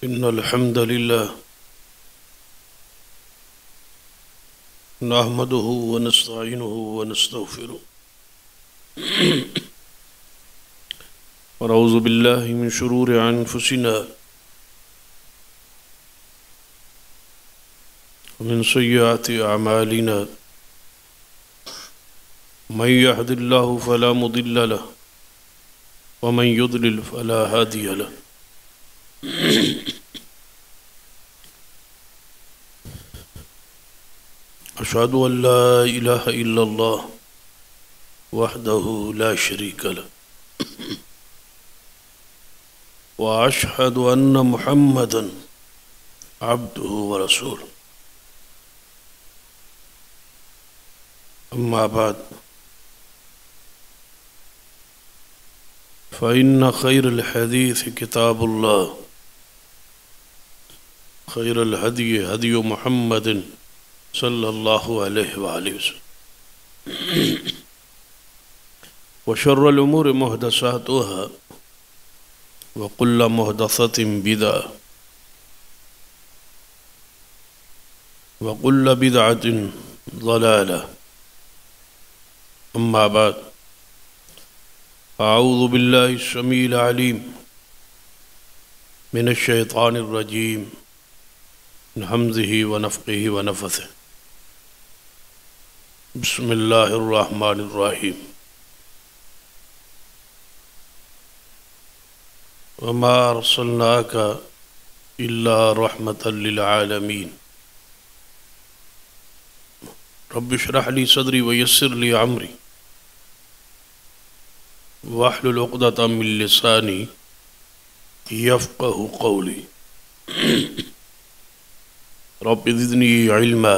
إن الحمد لله نحمده ونستعينه ونستغفره ونعوذ بالله من شرور أنفسنا ومن سيئات أعمالنا من يهد الله فلا مضل له ومن يضلل فلا هادي له أشهد أن لا إله إلا الله وحده لا شريك له وأشهد أن محمدا عبده ورسوله أما بعد فإن خير الحديث كتاب الله خير الهدي هدي محمد صلى الله عليه وآله وسلم وشر الأمور محدثاتها وكل محدثة بدعة وكل بدعة ضلالة أما بعد أعوذ بالله السميع العليم من الشيطان الرجيم من همزه ونفخه ونفثه بسم الله الرحمن الرحيم وما أرسلناك إلا رحمة للعالمين رب اشرح لي صدري ويسر لي أمري واحلل عقدة من لساني يفقه قولي رب زدني علما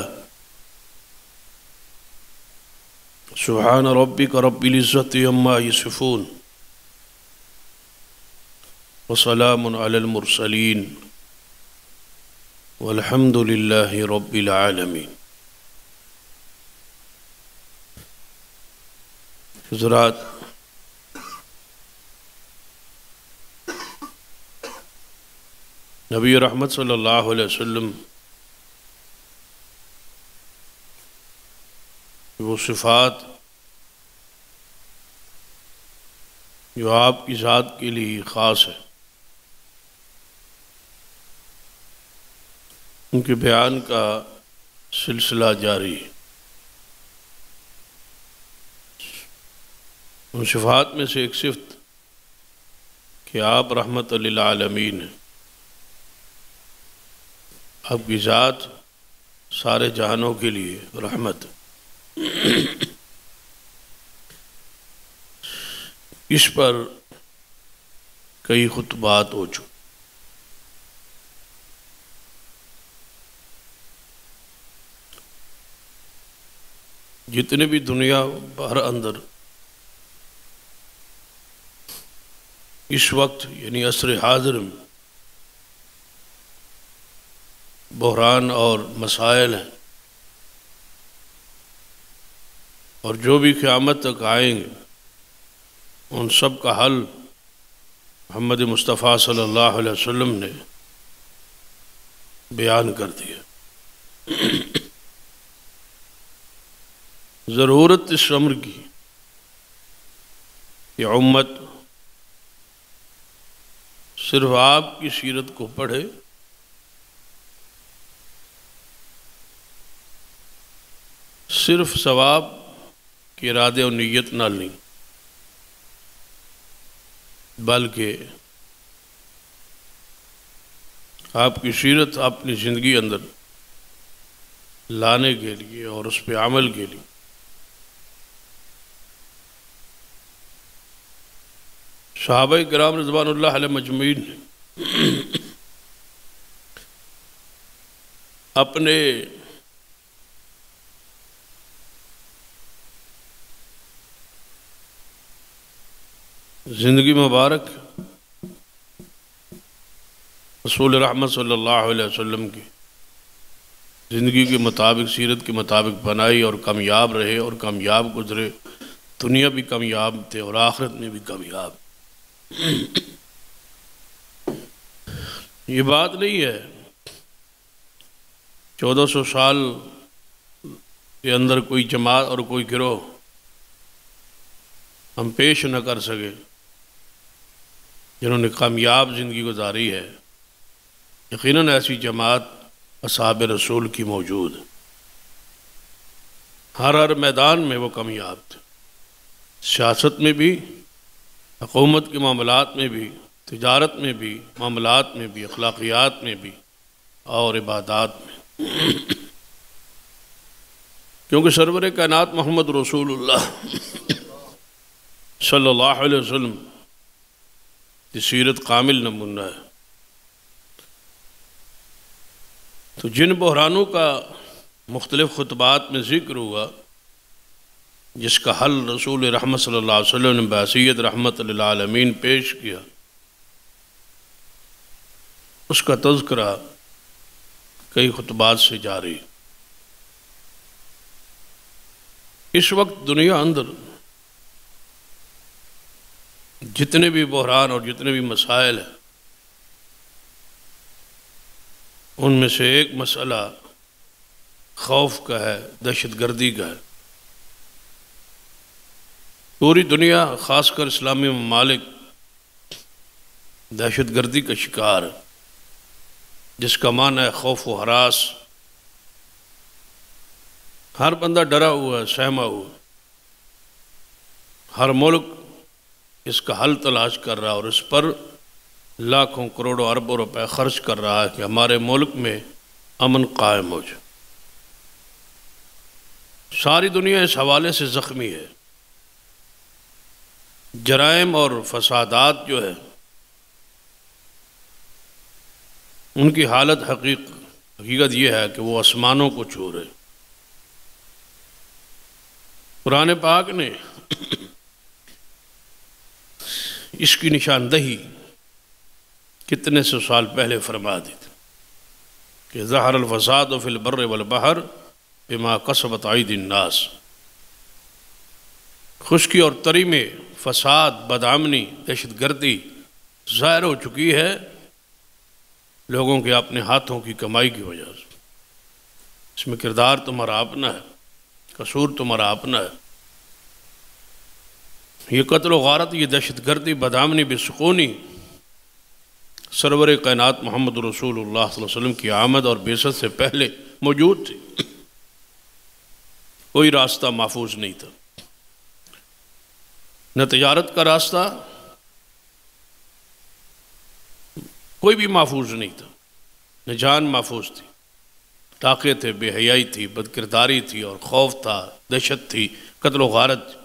سبحان ربك رب العزة عما يصفون وسلام على المرسلين والحمد لله رب العالمين. حضرات، نبی رحمت صلی اللہ علیہ وسلم وہ صفات جو آپ کی ذات کے لیے خاص ہے، ان کے بیان کا سلسلہ جاری ہے. ان صفات میں سے ایک صفت کہ آپ رحمت للعالمین ہیں. آپ کی ذات سارے جہانوں کے لیے رحمت ہے. اس پر کئی خطبات ہو چکے. جتنے بھی دنیا بھر اندر اس وقت یعنی عصر حاضر میں بحران اور مسائل ہیں، اور جو بھی قیامت تک آئیں گے ان سب کا حل محمد مصطفیٰ صلی اللہ علیہ وسلم نے بیان کر دیا. ضرورت اس امر کی کہ امت صرف آپ کی سیرت کو پڑھے، صرف ثواب کے ارادے و نیت نہ لیں، بلکہ آپ کی سیرت اپنی زندگی اندر لانے کے لیے اور اس پہ عمل کے لیے صحابہ کرام رضوان اللہ علیہ مجمعین نے اپنے زندگی مبارک رسول رحمت صلی اللہ علیہ وسلم کی زندگی کے مطابق، سیرت کے مطابق بنائی اور کامیاب رہے اور کامیاب گزرے. دنیا بھی کامیاب تھے اور آخرت میں بھی کامیاب. یہ بات نہیں ہے 1400 سال کے اندر کوئی جماعت اور کوئی گروہ ہم پیش نہ کر سکے جنہوں نے کامیاب زندگی گزاری ہے. یقیناً ایسی جماعت اصحاب رسول کی موجود ہے. ہر میدان میں وہ کامیاب تھے، سیاست میں بھی، حکومت کے معاملات میں بھی، تجارت میں بھی، معاملات میں بھی، اخلاقیات میں بھی اور عبادات میں. کیونکہ سرور کائنات محمد رسول اللہ صلی اللہ علیہ وسلم کی سیرت کامل نمونہ ہے. تو جن بحرانوں کا مختلف خطبات میں ذکر ہوا، جس کا حل رسول رحمت صلی اللہ علیہ وسلم نے بحیثیت رحمت للعالمین پیش کیا، اس کا تذکرہ کئی خطبات سے جاری. اس وقت دنیا اندر جتنے بھی بحران اور جتنے بھی مسائل ہیں، ان میں سے ایک مسئلہ خوف کا ہے، دہشت گردی کا ہے. پوری دنیا خاص کر اسلامی ممالک دہشت گردی کا شکار ہے، جس کا معنی ہے خوف و ہراس. ہر بندہ ڈرا ہوا ہے، سہما ہوا. ہر ملک اس کا حل تلاش کر رہا ہے اور اس پر لاکھوں کروڑوں اربوں روپے خرچ کر رہا ہے کہ ہمارے ملک میں امن قائم ہو جائے. ساری دنیا اس حوالے سے زخمی ہے. جرائم اور فسادات جو ہے ان کی حالت حقیقت یہ ہے کہ وہ آسمانوں کو چھو رہے. قرآن پاک نے اس کی نشاندہی کتنے سو سال پہلے فرما دی تھی کہ ظہر الفساد فی البر والبحر بما کسبت ایدی الناس. خشکی اور تری میں فساد، بدامنی، دہشت گردی ظاہر ہو چکی ہے لوگوں کے اپنے ہاتھوں کی کمائی کی وجہ سے. اس میں کردار تمہارا اپنا ہے، قصور تمہارا اپنا ہے. یہ قتل و غارت، یہ دہشت گردی، بدامنی، بے سکونی سرور کائنات محمد رسول اللہ صلی اللہ علیہ وسلم کی آمد اور بعثت سے پہلے موجود تھی. کوئی راستہ محفوظ نہیں تھا، نہ تجارت کا راستہ کوئی بھی محفوظ نہیں تھا، نہ جان محفوظ تھی. ڈاکے تھے، بے حیائی تھی، بدکرداری تھی اور خوف تھا، دہشت تھی، قتل و غارت.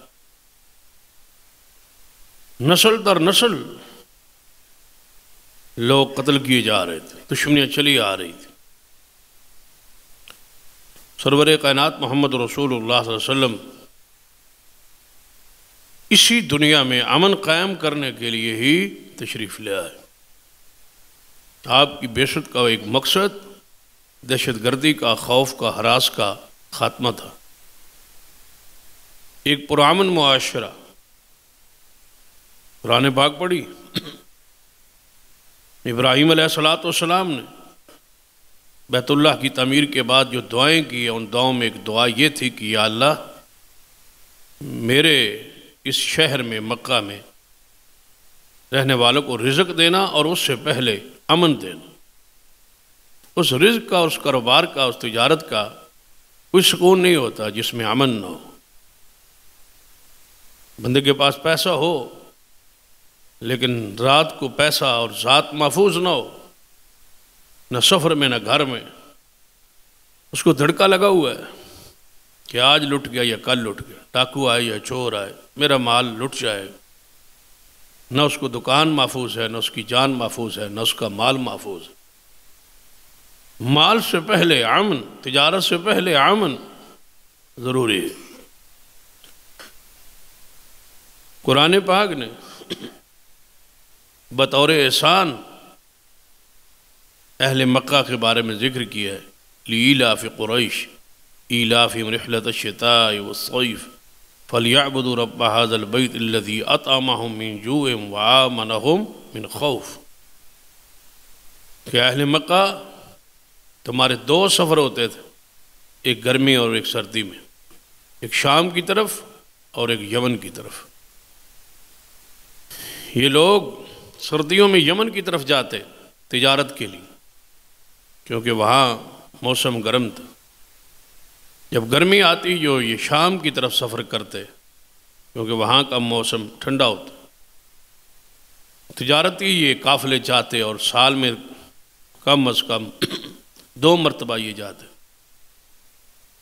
نسل در نسل لوگ قتل کیے جا رہے تھے، دشمنیاں چلی آ رہی تھی. سرور کائنات محمد رسول اللہ صلی اللہ علیہ وسلم اسی دنیا میں امن قائم کرنے کے لیے ہی تشریف لے آئے. آپ کی بعثت کا ایک مقصد دہشت گردی کا، خوف کا، ہراس کا خاتمہ تھا. ایک پرامن معاشرہ. قرآن پاک پڑھی، ابراہیم علیہ السلام نے بیت اللہ کی تعمیر کے بعد جو دعائیں کی، ان دعاؤں میں ایک دعا یہ تھی کہ یا اللہ میرے اس شہر میں، مکہ میں رہنے والوں کو رزق دینا اور اس سے پہلے امن دینا. اس رزق کا، اس کاروبار کا، اس تجارت کا کوئی سکون نہیں ہوتا جس میں امن نہ ہو. بندے کے پاس پیسہ ہو لیکن رات کو پیسہ اور ذات محفوظ نہ ہو، نہ سفر میں نہ گھر میں. اس کو دھڑکا لگا ہوا ہے کہ آج لٹ گیا یا کل لٹ گیا، ڈاکو آئے یا چور آئے، میرا مال لٹ جائے. نہ اس کو دکان محفوظ ہے، نہ اس کی جان محفوظ ہے، نہ اس کا مال محفوظ ہے. مال سے پہلے امن، تجارت سے پہلے امن ضروری ہے. قرآن پاک نے بطور احسان اہل مکہ کے بارے میں ذکر کیا ہے. لإیلاف قریش ایلافہم رحلۃ الشتاء والصیف فلیعبدوا رب ھذا البیت الذی اطعمہم من جوع وآمنہم من خوف. کہ اہل مکہ تمہارے 2 سفر ہوتے تھے، ایک گرمی اور ایک سردی میں، ایک شام کی طرف اور ایک یمن کی طرف۔ یہ لوگ سردیوں میں یمن کی طرف جاتے تجارت کے لیے، کیونکہ وہاں موسم گرم تھا۔ جب گرمی آتی جو یہ شام کی طرف سفر کرتے، کیونکہ وہاں کا موسم ٹھنڈا ہوتا۔ تجارتی یہ قافلے جاتے اور سال میں کم از کم 2 مرتبہ یہ جاتے۔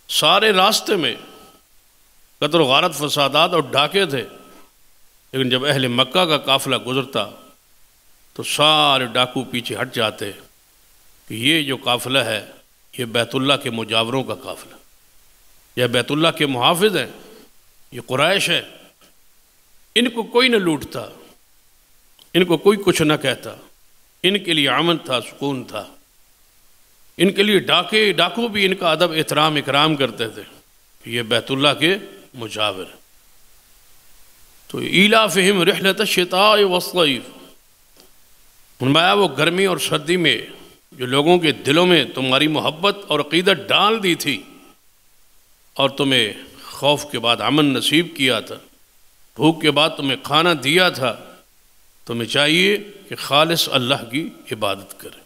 سارے راستے میں قتل و غارت، فسادات اور ڈاکے تھے، لیکن جب اہل مکہ کا قافلہ گزرتا تو سارے ڈاکو پیچھے ہٹ جاتے کہ یہ جو قافلہ ہے یہ بیت اللہ کے مجاوروں کا قافلہ، یہ بیت اللہ کے محافظ ہیں، یہ قریش ہے، ان کو کوئی نہ لوٹتا، ان کو کوئی کچھ نہ کہتا، ان کے لیے امن تھا، سکون تھا، ان کے لیے ڈاکو بھی ان کا ادب احترام اکرام کرتے تھے کہ یہ بیت اللہ کے مجاور ہیں۔ تو ایلافہم رحلۃ الشتاء والصیف، فرمایا وہ گرمی اور سردی میں جو لوگوں کے دلوں میں تمہاری محبت اور عقیدت ڈال دی تھی اور تمہیں خوف کے بعد امن نصیب کیا تھا، بھوک کے بعد تمہیں کھانا دیا تھا، تمہیں چاہیے کہ خالص اللہ کی عبادت کرے۔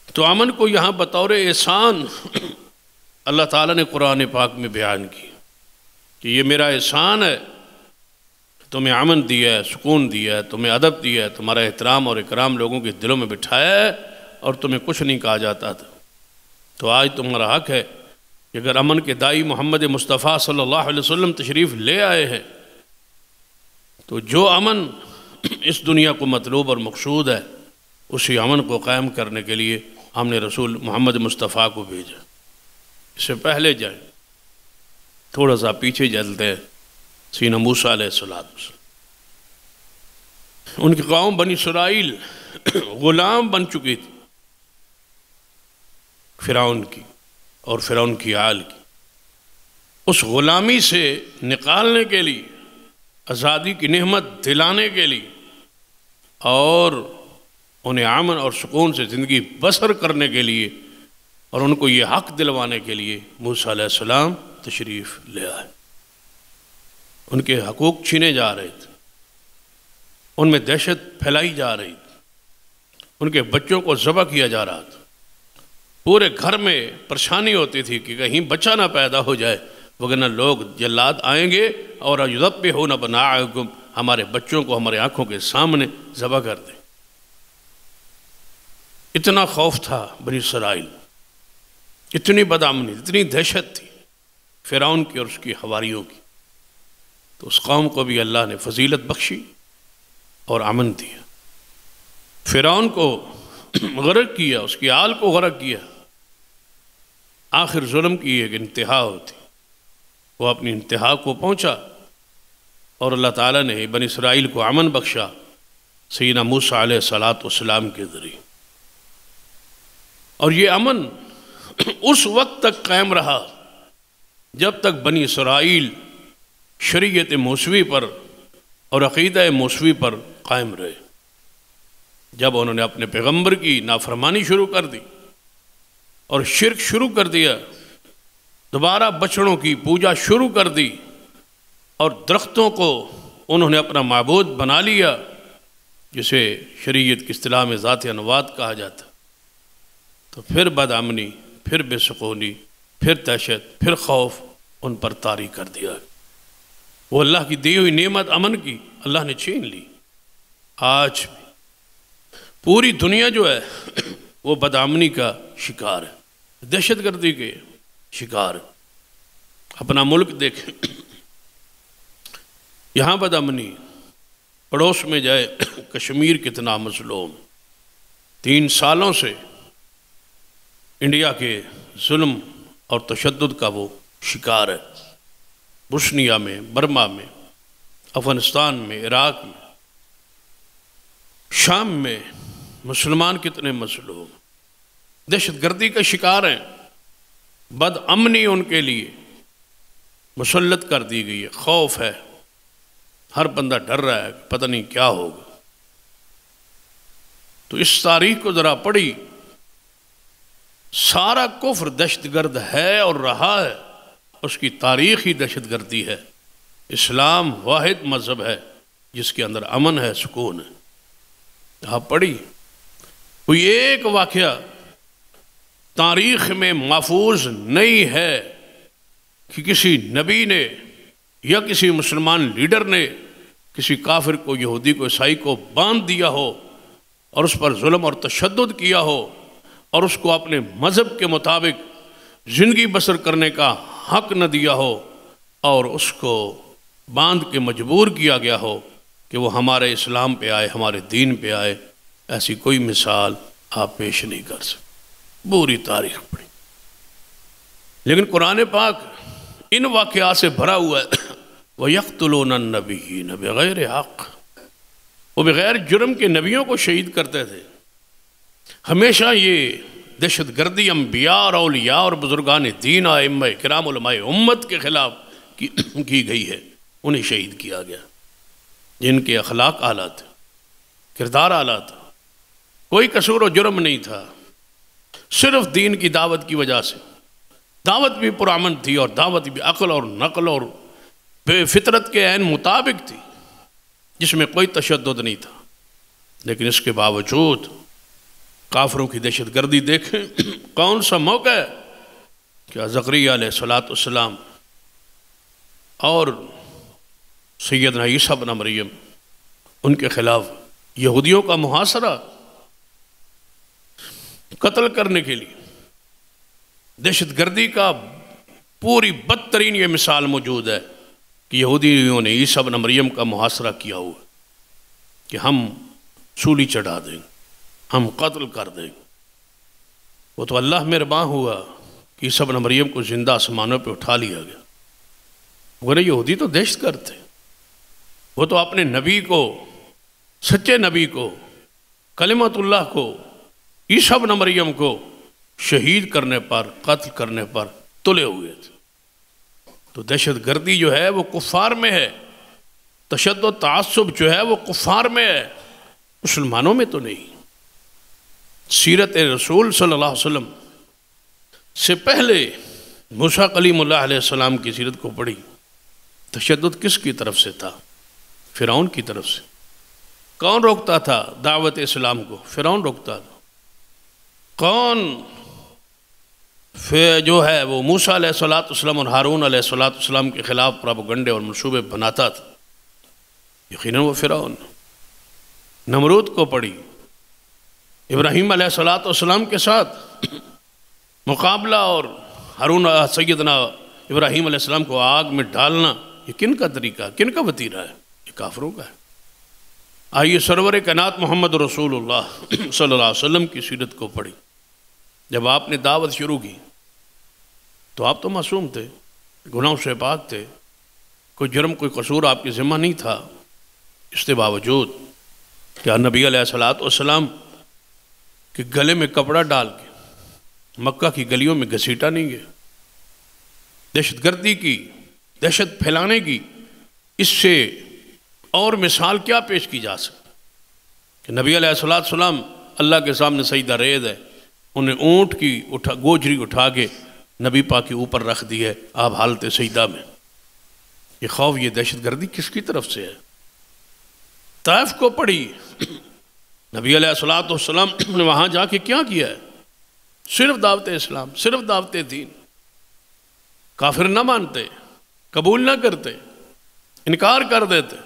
تو امن کو یہاں بطور احسان اللہ تعالیٰ نے قرآن پاک میں بیان کی کہ یہ میرا احسان ہے، تمہیں امن دیا ہے، سکون دیا ہے، تمہیں ادب دیا ہے، تمہارا احترام اور اکرام لوگوں کے دلوں میں بٹھایا ہے اور تمہیں کچھ نہیں کہا جاتا تھا۔ تو آج تمہارا حق ہے کہ اگر امن کے دائی محمد مصطفیٰ صلی اللہ علیہ وسلم تشریف لے آئے ہیں تو جو امن اس دنیا کو مطلوب اور مقصود ہے، اسی امن کو قائم کرنے کے لیے ہم نے رسول محمد مصطفیٰ کو بھیجا۔ اس سے پہلے جائیں، تھوڑا سا پیچھے چلتے ہیں، سیدنا موسیٰ علیہ السلام، ان کی قوم بنی اسرائیل غلام بن چکی تھی فرعون کی اور فرعون کی آل کی۔ اس غلامی سے نکالنے کے لیے، آزادی کی نعمت دلانے کے لیے اور انہیں امن اور سکون سے زندگی بسر کرنے کے لیے اور ان کو یہ حق دلوانے کے لیے موسیٰ علیہ السلام تشریف لے آئے۔ ان کے حقوق چھینے جا رہے تھے، ان میں دہشت پھیلائی جا رہی تھی، ان کے بچوں کو ذبح کیا جا رہا تھا، پورے گھر میں پریشانی ہوتی تھی کہ کہیں بچہ نہ پیدا ہو جائے، وگرنہ لوگ جلاد آئیں گے اور یذبحون ابناءکم، ہمارے بچوں کو ہمارے آنکھوں کے سامنے ذبح کر دیں۔ اتنا خوف تھا بنی اسرائیل، اتنی بدامنی، اتنی دہشت تھی فرعون کی اور اس کی حواریوں کی۔ تو اس قوم کو بھی اللہ نے فضیلت بخشی اور امن دیا۔ فرعون کو غرق کیا، اس کی آل کو غرق کیا۔ آخر ظلم کی ایک انتہا ہوتی، وہ اپنی انتہا کو پہنچا اور اللہ تعالیٰ نے بنی اسرائیل کو امن بخشا سیدنا موسیٰ علیہ السلام کے ذریعے۔ اور یہ امن اس وقت تک قائم رہا جب تک بنی اسرائیل شریعت موسوی پر اور عقیدہ موسوی پر قائم رہے۔ جب انہوں نے اپنے پیغمبر کی نافرمانی شروع کر دی اور شرک شروع کر دیا، دوبارہ بچڑوں کی پوجا شروع کر دی اور درختوں کو انہوں نے اپنا معبود بنا لیا، جسے شریعت کی اصطلاح میں ذات انوات کہا جاتا، تو پھر بدامنی، پھر بے سکونی، پھر دہشت، پھر خوف ان پر طاری کر دیا۔ وہ اللہ کی دی ہوئی نعمت امن کی اللہ نے چھین لی۔ آج پوری دنیا جو ہے وہ بدامنی کا شکار ہے، دہشت گردی کے شکار ہے۔ اپنا ملک دیکھیں، یہاں بدامنی، پڑوس میں جائے کشمیر کتنا مظلوم، 3 سالوں سے انڈیا کے ظلم اور تشدد کا وہ شکار ہے۔ بوسنیا میں، برما میں، افغانستان میں، عراق میں، شام میں مسلمان کتنے مظلوم، دہشت گردی کا شکار ہیں۔ بد امنی ان کے لیے مسلط کر دی گئی ہے، خوف ہے، ہر بندہ ڈر رہا ہے کہ پتہ نہیں کیا ہوگا۔ تو اس تاریخ کو ذرا پڑھی، سارا کفر دہشت گرد ہے اور رہا ہے، اس کی تاریخ ہی دہشت گردی ہے۔ اسلام واحد مذہب ہے جس کے اندر امن ہے، سکون ہے۔ آپ پڑھی، کوئی ایک واقعہ تاریخ میں محفوظ نہیں ہے کہ کسی نبی نے یا کسی مسلمان لیڈر نے کسی کافر کو، یہودی کو، عیسائی کو باندھ دیا ہو اور اس پر ظلم اور تشدد کیا ہو اور اس کو اپنے مذہب کے مطابق زندگی بسر کرنے کا حق نہ دیا ہو اور اس کو باندھ کے مجبور کیا گیا ہو کہ وہ ہمارے اسلام پہ آئے، ہمارے دین پہ آئے۔ ایسی کوئی مثال آپ پیش نہیں کر سکتے، پوری تاریخ پڑھی۔ لیکن قرآن پاک ان واقعات سے بھرا ہوا ہے۔ وَيَقْتُلُونَ النَّبِيِّينَ بِغَيْرِ حق، وہ بغیر جرم کے نبیوں کو شہید کرتے تھے۔ ہمیشہ یہ دہشت گردی انبیاء اور اولیاء اور بزرگان دین، ائمہ کرام، علماء امت کے خلاف کی گئی ہے، انہیں شہید کیا گیا جن کے اخلاق اعلیٰ تھے، کردار اعلیٰ تھا، کوئی قصور و جرم نہیں تھا، صرف دین کی دعوت کی وجہ سے۔ دعوت بھی پرامن تھی اور دعوت بھی عقل اور نقل اور بے فطرت کے عین مطابق تھی، جس میں کوئی تشدد نہیں تھا۔ لیکن اس کے باوجود کافروں کی دہشت گردی دیکھیں، کون سا موقع ہے کہ زکریا علیہ السلام اور سیدنا عیسیٰ بن مریم، ان کے خلاف یہودیوں کا محاصرہ، قتل کرنے کے لیے دہشت گردی کا پوری بدترین یہ مثال موجود ہے کہ یہودیوں نے عیسیٰ بن مریم کا محاصرہ کیا ہوا کہ ہم سولی چڑھا دیں، ہم قتل کر دیں۔ وہ تو اللہ مہربان ہوا کہ عیسیٰ بن مریم کو زندہ آسمانوں پہ اٹھا لیا گیا، مگر یہودی تو دہشت گرد تھے۔ وہ تو اپنے نبی کو، سچے نبی کو، کلمت اللہ کو، عیسیٰ بن مریم کو شہید کرنے پر، قتل کرنے پر تلے ہوئے تھے۔ تو دہشت گردی جو ہے وہ کفار میں ہے، تشدد تعصب جو ہے وہ کفار میں ہے، مسلمانوں میں تو نہیں۔ سیرت رسول صلی اللہ علیہ وسلم سے پہلے موسیٰ کلیم اللہ علیہ السلام کی سیرت کو پڑھی، تشدد کس کی طرف سے تھا؟ فرعون کی طرف سے۔ کون روکتا تھا دعوت اسلام کو؟ فرعون روکتا تھا۔ کون جو ہے وہ موسیٰ علیہ السلام اور ہارون علیہ السلام کے خلاف پروپیگنڈے اور منصوبے بناتا تھا؟ یقیناً وہ فرعون۔ نمرود کو پڑھی، ابراہیم علیہ السلام کے ساتھ مقابلہ اور سیدنا ابراہیم علیہ السلام کو آگ میں ڈالنا، یہ کن کا طریقہ، کن کا وتیرہ ہے؟ یہ کافروں کا ہے۔ آئیے سرور کائنات محمد رسول اللہ صلی اللہ علیہ وسلم کی سیرت کو پڑھی۔ جب آپ نے دعوت شروع کی تو آپ تو معصوم تھے، گناہوں سے پاک تھے، کوئی جرم کوئی قصور آپ کی ذمہ نہیں تھا۔ اس کے باوجود کہ نبی علیہ السلام کے گلے میں کپڑا ڈال کے مکہ کی گلیوں میں گھسیٹا نہیں گیا۔ دہشت گردی کی، دہشت پھیلانے کی، اس سے اور مثال کیا پیش کی جا سکتی کہ نبی علیہ السلام اللہ کے سامنے سجدہ ریز ہے، انہیں اونٹ کی گوجری اٹھا کے نبی پاک کے اوپر رکھ دی ہے آپ حالت سجدہ میں۔ یہ خوف، یہ دہشت گردی کس کی طرف سے ہے؟ طائف کو پڑھی، نبی علیہ السلام نے وہاں جا کے کیا کیا ہے؟ صرف دعوت اسلام، صرف دعوت دین۔ کافر نہ مانتے، قبول نہ کرتے، انکار کر دیتے،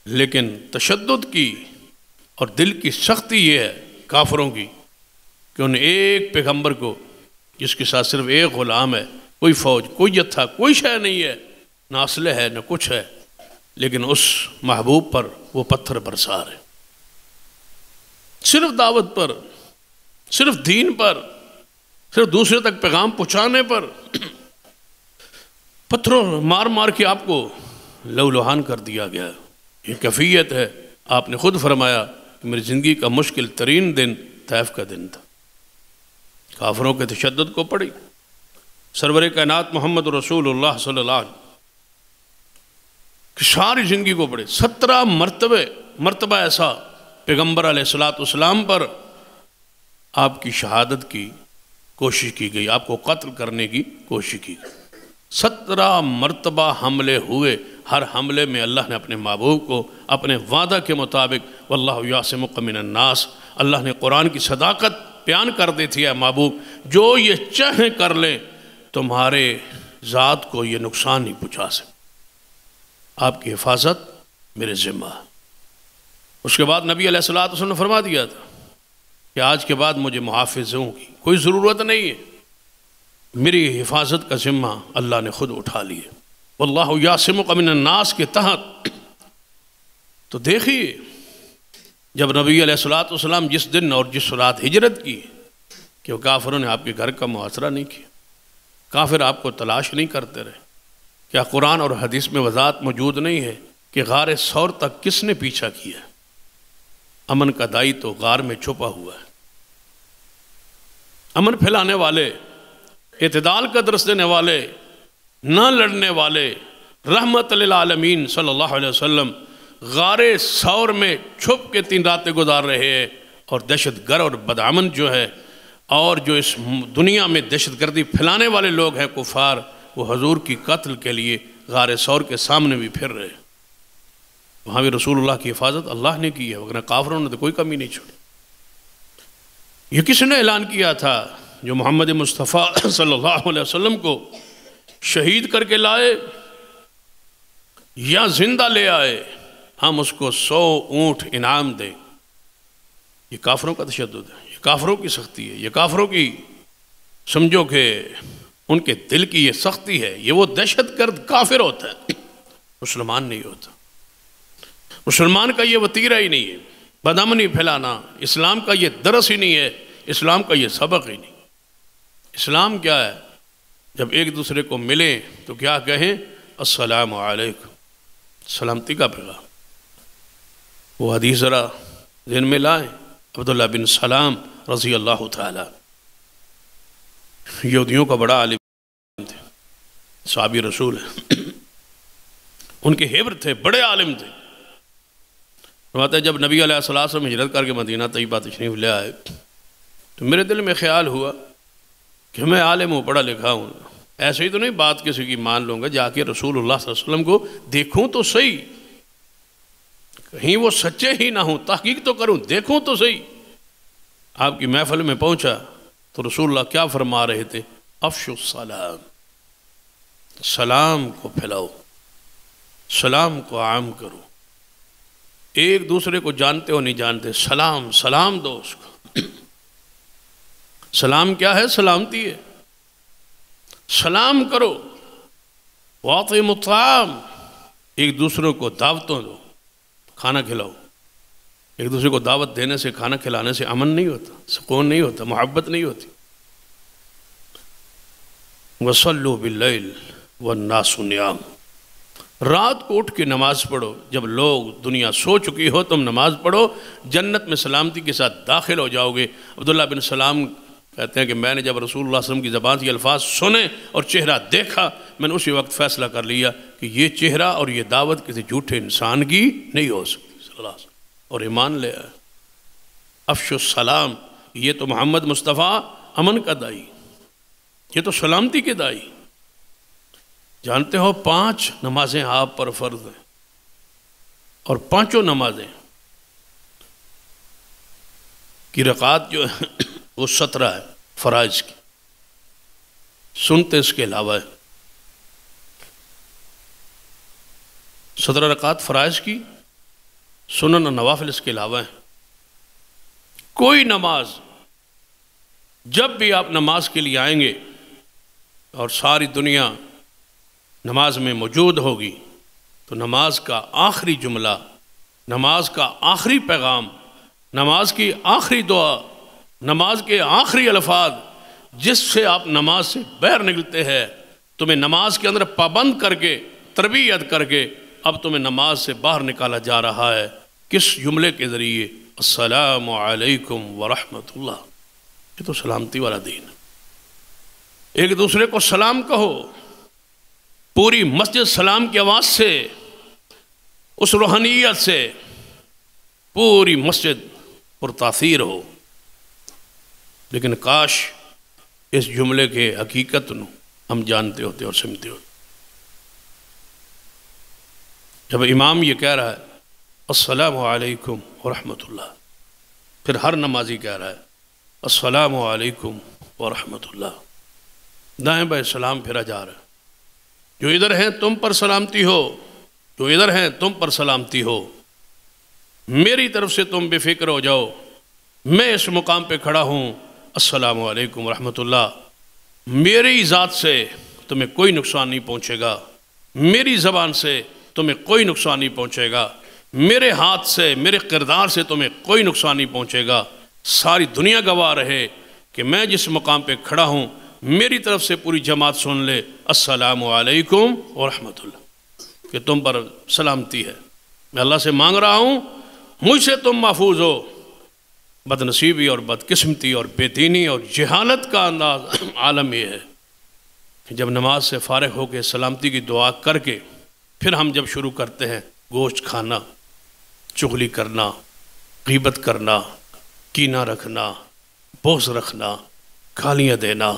لیکن تشدد کی اور دل کی سختی یہ ہے کافروں کی کہ انہیں ایک پیغمبر کو، جس کے ساتھ صرف ایک غلام ہے، کوئی فوج، کوئی جتھا، کوئی شے نہیں ہے، نہ اسلحہ ہے نہ کچھ ہے، لیکن اس محبوب پر وہ پتھر برسا رہے، صرف دعوت پر، صرف دین پر، صرف دوسرے تک پیغام پہنچانے پر پتھروں مار مار کے آپ کو لہولہان کر دیا گیا۔ یہ کیفیت ہے۔ آپ نے خود فرمایا کہ میری زندگی کا مشکل ترین دن طائف کا دن تھا۔ کافروں کے تشدد کو پڑھی، سرور کائنات محمد رسول اللہ صلی اللہ علیہ وسلم کی ساری زندگی کو پڑھے۔ 17 مرتبہ ایسا پیغمبر علیہ السلام پر آپ کی شہادت کی کوشش کی گئی، آپ کو قتل کرنے کی کوشش کی گئی۔ 17 مرتبہ حملے ہوئے، ہر حملے میں اللہ نے اپنے محبوب کو اپنے وعدہ کے مطابق واللہ یعصمک من الناس، اللہ نے قرآن کی صداقت بیان کر دی تھی، اے محبوب جو یہ چاہیں کر لیں تمہارے ذات کو یہ نقصان نہیں پہنچا سکتے، آپ کی حفاظت میرے ذمہ۔ اس کے بعد نبی علیہ السلام نے فرما دیا تھا کہ آج کے بعد مجھے محافظوں کی کوئی ضرورت نہیں ہے، میری حفاظت کا ذمہ اللہ نے خود اٹھا لیا۔ واللہ یعصمک من الناس کے تحت تو دیکھیے جب نبی علیہ السلام جس دن اور جس رات ہجرت کی کہ وہ کافروں نے آپ کے گھر کا محاصرہ نہیں کیا، کافر آپ کو تلاش نہیں کرتے رہے، کیا قرآن اور حدیث میں وضاحت موجود نہیں ہے کہ غار ثور تک کس نے پیچھا کیا؟ امن کا دائی تو غار میں چھپا ہوا ہے، امن پھیلانے والے، اعتدال کا درس دینے والے، نہ لڑنے والے، رحمت للعالمین صلی اللہ علیہ وسلم غار ثور میں چھپ کے 3 راتیں گزار رہے ہیں، اور دہشت گرد اور بدامن جو ہے اور جو اس دنیا میں دہشت گردی پھیلانے والے لوگ ہیں کفار، وہ حضور کی قتل کے لیے غار ثور کے سامنے بھی پھر رہے ہیں۔ وہاں بھی رسول اللہ کی حفاظت اللہ نے کی ہے، وگرنہ کافروں نے تو کوئی کمی نہیں چھوڑی۔ یہ کس نے اعلان کیا تھا؟ جو محمد مصطفیٰ صلی اللہ علیہ وسلم کو شہید کر کے لائے یا زندہ لے آئے، ہم اس کو 100 اونٹ انعام دیں۔ یہ کافروں کا تشدد ہے، یہ کافروں کی سختی ہے، یہ کافروں کی سمجھو کہ ان کے دل کی یہ سختی ہے، یہ وہ دہشت گرد کافر ہوتا ہے، مسلمان نہیں ہوتا۔ مسلمان کا یہ وتیرہ ہی نہیں ہے، بدامنی پھیلانا، اسلام کا یہ درس ہی نہیں ہے، اسلام کا یہ سبق ہی نہیں۔ اسلام کیا ہے؟ جب ایک دوسرے کو ملیں تو کیا کہیں؟ السلام علیکم، سلامتی کا پیغام۔ وہ حدیث ذرا ذہن میں لائیں، عبداللہ بن سلام رضی اللہ تعالی، یہودیوں کا بڑا عالم تھے، صحابی رسول ہیں، ان کے حبر تھے، بڑے عالم تھے۔ فرماتے ہیں جب نبی علیہ السلام ہجرت کر کے مدینہ طیبہ تشریف لے آئے تو میرے دل میں خیال ہوا کہ میں عالم ہوں، پڑھا لکھا ہوں، ایسے ہی تو نہیں بات کسی کی مان لوں گا، جا کے رسول اللہ صلی اللہ علیہ وسلم کو دیکھوں تو صحیح، کہیں وہ سچے ہی نہ ہوں، تحقیق تو کروں، دیکھوں تو صحیح۔ آپ کی محفل میں پہنچا تو رسول اللہ کیا فرما رہے تھے؟ افشوا السلام، سلام کو پھیلاؤ، سلام کو عام کرو، ایک دوسرے کو جانتے ہو نہیں جانتے، سلام سلام دو اس کو۔ سلام کیا ہے؟ سلامتی ہے، سلام کرو۔ واطعموا الطعام، ایک دوسرے کو دعوتوں دو، کھانا کھلاؤ۔ ایک دوسرے کو دعوت دینے سے، کھانا کھلانے سے امن نہیں ہوتا، سکون نہیں ہوتا، محبت نہیں ہوتی۔ وصلوا باللیل والناس نیام، رات کو اٹھ کے نماز پڑھو، جب لوگ دنیا سو چکی ہو تم نماز پڑھو، جنت میں سلامتی کے ساتھ داخل ہو جاؤ گے۔ عبداللہ بن سلام کہتے ہیں کہ میں نے جب رسول اللہ صلی اللہ علیہ وسلم کی زبان سے یہ الفاظ سنے اور چہرہ دیکھا، میں نے اسی وقت فیصلہ کر لیا کہ یہ چہرہ اور یہ دعوت کسی جھوٹے انسان کی نہیں ہو سکتی، صلی اللہ علیہ وسلم، اور ایمان لے آئے۔ افشوا السلام، یہ تو محمد مصطفیٰ امن کا دائی، یہ تو سلامتی کے دائی۔ جانتے ہو 5 نمازیں آپ پر فرض ہیں، اور 5 نمازیں کی رکعات جو ہے وہ 17 ہے فرائض کی، سنتے اس کے علاوہ ہے 17 رکعات فرائض کی، سنن اور نوافل اس کے علاوہ ہیں۔ کوئی نماز، جب بھی آپ نماز کے لیے آئیں گے اور ساری دنیا نماز میں موجود ہوگی تو نماز کا آخری جملہ، نماز کا آخری پیغام، نماز کی آخری دعا، نماز کے آخری الفاظ جس سے آپ نماز سے باہر نکلتے ہیں، تمہیں نماز کے اندر پابند کر کے، تربیت کر کے اب تمہیں نماز سے باہر نکالا جا رہا ہے، کس جملے کے ذریعے؟ السلام علیکم ورحمۃ اللہ۔ یہ تو سلامتی والا دین ہے۔ ایک دوسرے کو سلام کہو، پوری مسجد سلام کی آواز سے، اس روحانیت سے پوری مسجد پرتاثیر ہو. لیکن کاش اس جملے کے حقیقت نو ہم جانتے ہوتے اور سمجھتے ہوتے. جب امام یہ کہہ رہا ہے السلام علیکم ورحمۃ اللہ، پھر ہر نمازی کہہ رہا ہے السلام علیکم ورحمۃ اللہ، دائیں بائیں سلام پھرا جا رہا ہے. جو ادھر ہیں تم پر سلامتی ہو، جو ادھر ہیں تم پر سلامتی ہو، میری طرف سے تم بے فکر ہو جاؤ، میں اس مقام پہ کھڑا ہوں. السلام علیکم ورحمۃ اللہ، میری ذات سے تمہیں کوئی نقصان نہیں پہنچے گا، میری زبان سے تمہیں کوئی نقصان نہیں پہنچے گا، میرے ہاتھ سے میرے کردار سے تمہیں کوئی نقصان نہیں پہنچے گا. ساری دنیا گواہ رہے کہ میں جس مقام پہ کھڑا ہوں میری طرف سے پوری جماعت سن لے السلام علیکم ورحمۃ اللہ، کہ تم پر سلامتی ہے. میں اللہ سے مانگ رہا ہوں مجھ سے تم محفوظ ہو. بد نصیبی اور بد قسمتی اور بے دینی اور جہالت کا انداز عالم یہ ہے کہ جب نماز سے فارغ ہو کے سلامتی کی دعا کر کے پھر ہم جب شروع کرتے ہیں گوشت کھانا، چغلی کرنا، غیبت کرنا، کینہ رکھنا، بغض رکھنا، گالیاں دینا،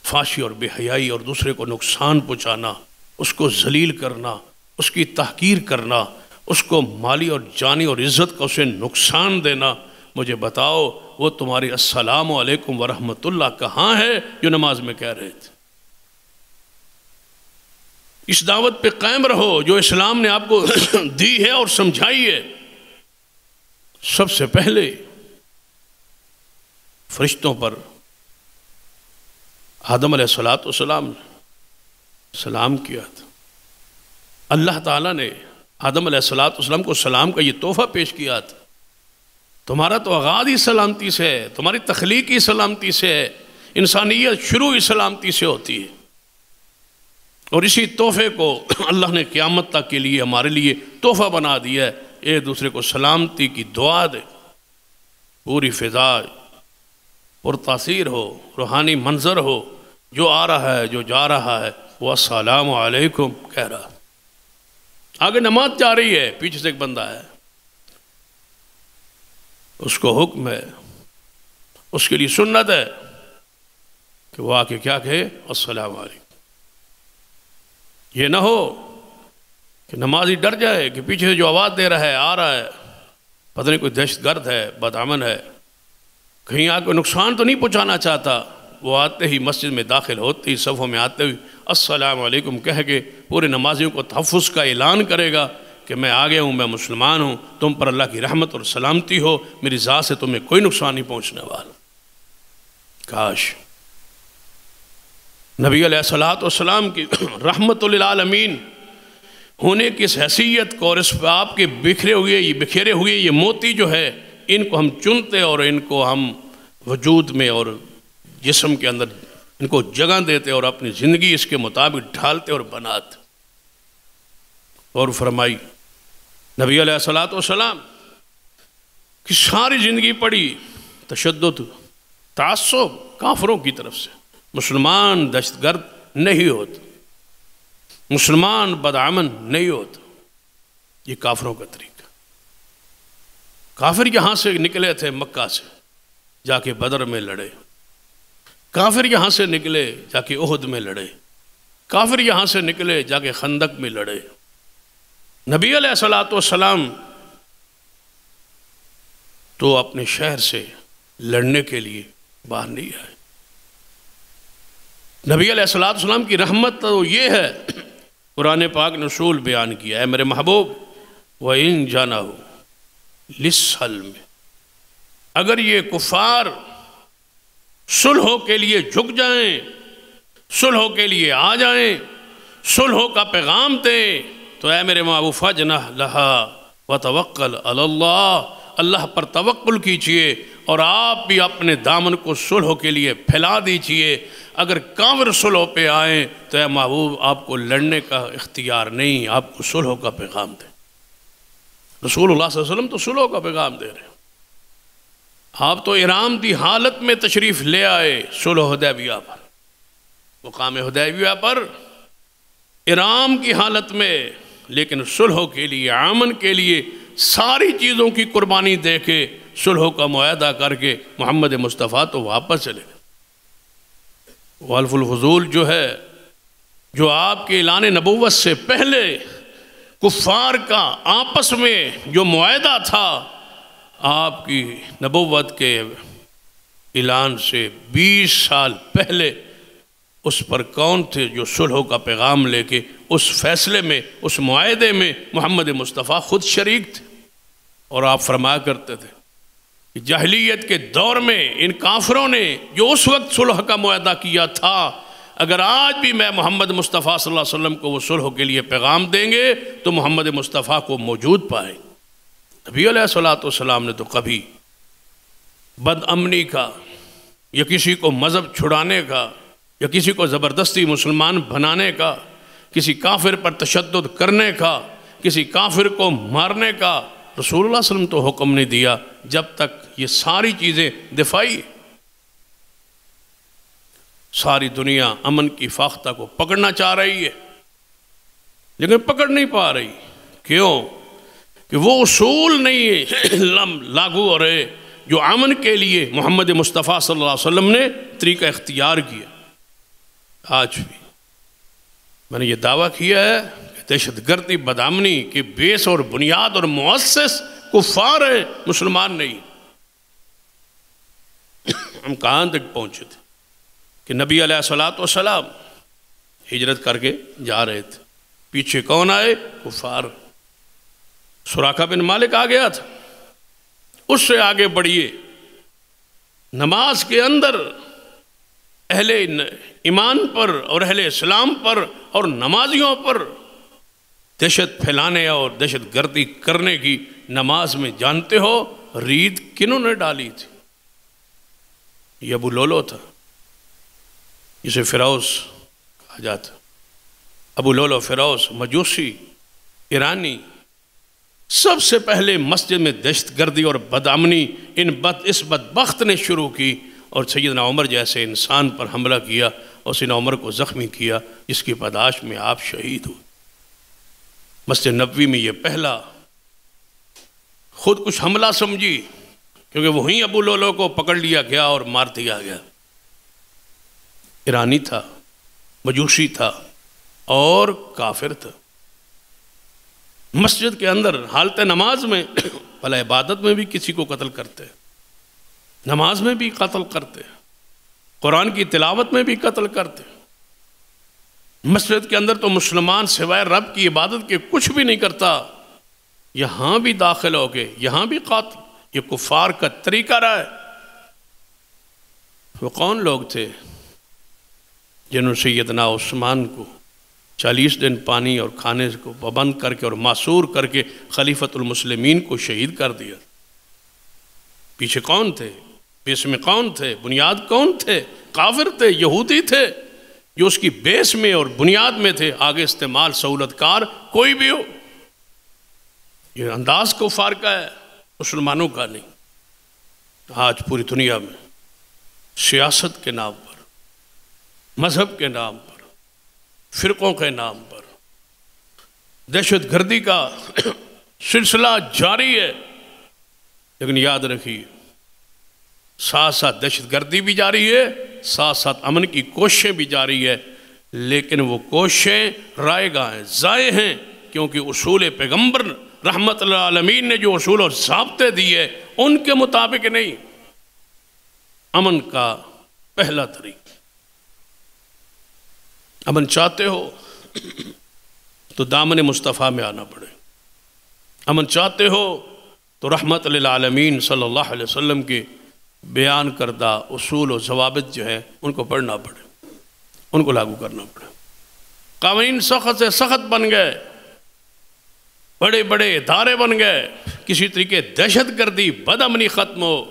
فحاشی اور بے حیائی اور دوسرے کو نقصان پہنچانا، اس کو ذلیل کرنا، اس کی تحقیر کرنا، اس کو مالی اور جانی اور عزت کا اسے نقصان دینا، مجھے بتاؤ وہ تمہاری السلام علیکم ورحمۃ اللہ کہاں ہے جو نماز میں کہہ رہے تھے؟ اس دعوت پہ قائم رہو جو اسلام نے آپ کو دی ہے اور سمجھائی ہے. سب سے پہلے فرشتوں پر آدم علیہ السلام نے سلام کیا تھا. اللہ تعالیٰ نے آدم علیہ السلام کو سلام کا یہ تحفہ پیش کیا تھا. تمہارا تو آغاز ہی سلامتی سے ہے، تمہاری تخلیق ہی سلامتی سے ہے، انسانیت شروع ہی سلامتی سے ہوتی ہے. اور اسی تحفے کو اللہ نے قیامت تک کے لیے ہمارے لیے تحفہ بنا دیا ہے. ایک دوسرے کو سلامتی کی دعا دے، پوری فضا پرتاثیر ہو، روحانی منظر ہو، جو آ رہا ہے جو جا رہا ہے وہ السلام علیکم کہہ رہا. آگے نماز جا رہی ہے، پیچھے سے ایک بندہ ہے، اس کو حکم ہے، اس کے لیے سنت ہے کہ وہ آ کے کیا کہے السلام علیکم. یہ نہ ہو کہ نمازی ڈر جائے کہ پیچھے سے جو آواز دے رہا ہے آ رہا ہے، پتہ نہیں کوئی دہشت گرد ہے، بدامن ہے، کہیں آ کے نقصان تو نہیں پہنچانا چاہتا. وہ آتے ہی مسجد میں داخل ہوتے ہی صفوں میں آتے ہوئے السلام علیکم کہہ کے پورے نمازیوں کو تحفظ کا اعلان کرے گا کہ میں آ گیا ہوں، میں مسلمان ہوں، تم پر اللہ کی رحمت اور سلامتی ہو، میری ذات سے تمہیں کوئی نقصان نہیں پہنچنے والا. کاش نبی علیہ السلام کی رحمت للعالمین ہونے کی اس حیثیت کو اور اس پہ آپ کے بکھرے ہوئے یہ موتی جو ہے، ان کو ہم چنتے اور ان کو ہم وجود میں اور جسم کے اندر ان کو جگہ دیتے اور اپنی زندگی اس کے مطابق ڈھالتے اور بناتے. اور فرمائی نبی علیہ السلام کی ساری زندگی پڑی تشدد، تعصب کافروں کی طرف سے. مسلمان دہشت گرد نہیں ہوتا، مسلمان بدامن نہیں ہوتا، یہ کافروں کا طریقہ. کافر یہاں سے نکلے تھے مکہ سے جا کے بدر میں لڑے، کافر یہاں سے نکلے جا کے احد میں لڑے، کافر یہاں سے نکلے جا کے خندق میں لڑے. نبی علیہ السلام تو اپنے شہر سے لڑنے کے لیے باہر نہیں آئے. نبی علیہ السلام کی رحمت تو یہ ہے، قرآن پاک نے اصول بیان کیا ہے، میرے محبوب وَإِن جَنَحُوا لِلسَّلْمِ، اگر یہ کفار صلح کے لیے جھک جائیں، صلح کے لیے آ جائیں، صلح کا پیغام دیں، تو اے میرے محبوب فَجْنَحْ لَهَا وَتَوَكَّلْ عَلَى اللَّهِ، اللہ پر توکل کیجئے اور آپ بھی اپنے دامن کو صلح کے لیے پھیلا دیجئے. اگر کافر صلح پہ آئیں تو اے محبوب آپ کو لڑنے کا اختیار نہیں، آپ کو صلح کا پیغام دیں. رسول اللہ صلی اللہ علیہ وسلم تو صلح کا پیغام دے رہے ہیں. آپ تو احرام دی حالت میں تشریف لے آئے صلح حدیبیہ پر، مقام حدیبیہ پر احرام کی حالت میں، لیکن صلح کے لیے، امن کے لیے ساری چیزوں کی قربانی دے کے صلح کا معاہدہ کر کے محمد مصطفیٰ تو واپس چلے گئے۔ والف الفضول جو ہے، جو آپ کے اعلان نبوت سے پہلے کفار کا آپس میں جو معاہدہ تھا، آپ کی نبوت کے اعلان سے 20 سال پہلے اس پر کون تھے جو صلح کا پیغام لے کے اس فیصلے میں، اس معاہدے میں محمد مصطفیٰ خود شریک تھے۔ اور آپ فرمایا کرتے تھے کہ جاہلیت کے دور میں ان کافروں نے جو اس وقت صلح کا معاہدہ کیا تھا، اگر آج بھی میں محمد مصطفیٰ صلی اللہ علیہ وسلم کو وہ صلح کے لیے پیغام دیں گے تو محمد مصطفیٰ کو موجود پائیں۔ نبی علیہ السلام نے تو کبھی بد امنی کا یا کسی کو مذہب چھڑانے کا یا کسی کو زبردستی مسلمان بنانے کا، کسی کافر پر تشدد کرنے کا، کسی کافر کو مارنے کا رسول اللہ صلی اللہ علیہ وسلم تو حکم نہیں دیا، جب تک یہ ساری چیزیں دفاعی۔ ساری دنیا امن کی فاختہ کو پکڑنا چاہ رہی ہے لیکن پکڑ نہیں پا رہی۔ کیوں؟ کہ وہ اصول نہیں لاگو ہو رہے جو امن کے لیے محمد مصطفیٰ صلی اللہ علیہ وسلم نے طریقہ اختیار کیا۔ آج بھی میں نے یہ دعویٰ کیا ہے کہ دہشت گردی بدامنی کے بیس اور بنیاد اور مؤسس کفار ہیں، مسلمان نہیں۔ ہم کہاں تک پہنچے تھے کہ نبی علیہ السلام ہجرت کر کے جا رہے تھے، پیچھے کون آئے؟ کفار۔ سراقہ بن مالک آ گیا تھا، اس سے آگے بڑھیے۔ نماز کے اندر اہل ایمان پر اور اہل اسلام پر اور نمازیوں پر دہشت پھیلانے اور دہشت گردی کرنے کی نماز میں جانتے ہو ریت کنہوں نے ڈالی تھی؟ یہ ابو لولو تھا، جسے فیروز کہا جاتا۔ ابو لولو فیروز مجوسی ایرانی سب سے پہلے مسجد میں دہشت گردی اور بدامنی اس بدبخت نے شروع کی اور سیدنا عمر جیسے انسان پر حملہ کیا اور سیدنا عمر کو زخمی کیا، جس کی پاداش میں آپ شہید ہوئے۔ مسجد نبوی میں یہ پہلا خود کچھ حملہ سمجھی، کیونکہ وہیں ابو لولو کو پکڑ لیا گیا اور مار دیا گیا۔ ایرانی تھا، مجوسی تھا اور کافر تھا۔ مسجد کے اندر حالت نماز میں، بھلا عبادت میں بھی کسی کو قتل کرتے، نماز میں بھی قتل کرتے، قرآن کی تلاوت میں بھی قتل کرتے۔ مسجد کے اندر تو مسلمان سوائے رب کی عبادت کے کچھ بھی نہیں کرتا، یہاں بھی داخل ہو گئے، یہاں بھی قاتل۔ یہ کفار کا طریقہ رہا ہے۔ وہ کون لوگ تھے جنہوں نے سیدنا عثمان کو 40 دن پانی اور کھانے کو پابند کر کے اور معصور کر کے خلیفۃ المسلمین کو شہید کر دیا؟ پیچھے کون تھے؟ بیس میں کون تھے؟ بنیاد کون تھے؟ کافر تھے، یہودی تھے، جو اس کی بیس میں اور بنیاد میں تھے۔ آگے استعمال سہولت کار کوئی بھی ہو، یہ انداز کفار کا ہے، مسلمانوں کا نہیں۔ آج پوری دنیا میں سیاست کے نام پر، مذہب کے نام پر، فرقوں کے نام پر دہشت گردی کا سلسلہ جاری ہے، لیکن یاد رکھیے ساتھ ساتھ دہشت گردی بھی جاری ہے، ساتھ ساتھ امن کی کوششیں بھی جاری ہے، لیکن وہ کوششیں رائے گاہ ہیں، ضائع ہیں، کیونکہ اصول پیغمبر رحمت للعالمین نے جو اصول اور ضابطے دیے ان کے مطابق نہیں۔ امن کا پہلا طریقہ، امن چاہتے ہو تو دامن مصطفیٰ میں آنا پڑے، امن چاہتے ہو تو رحمت للعالمین صلی اللہ علیہ وسلم کے بیان کردہ اصول و ضوابط جو ہیں ان کو پڑھنا پڑے، ان کو لاگو کرنا پڑے۔ قوانین سخت سے سخت بن گئے، بڑے بڑے ادارے بن گئے، کسی طریقے دہشت گردی بد امنی ختم ہو،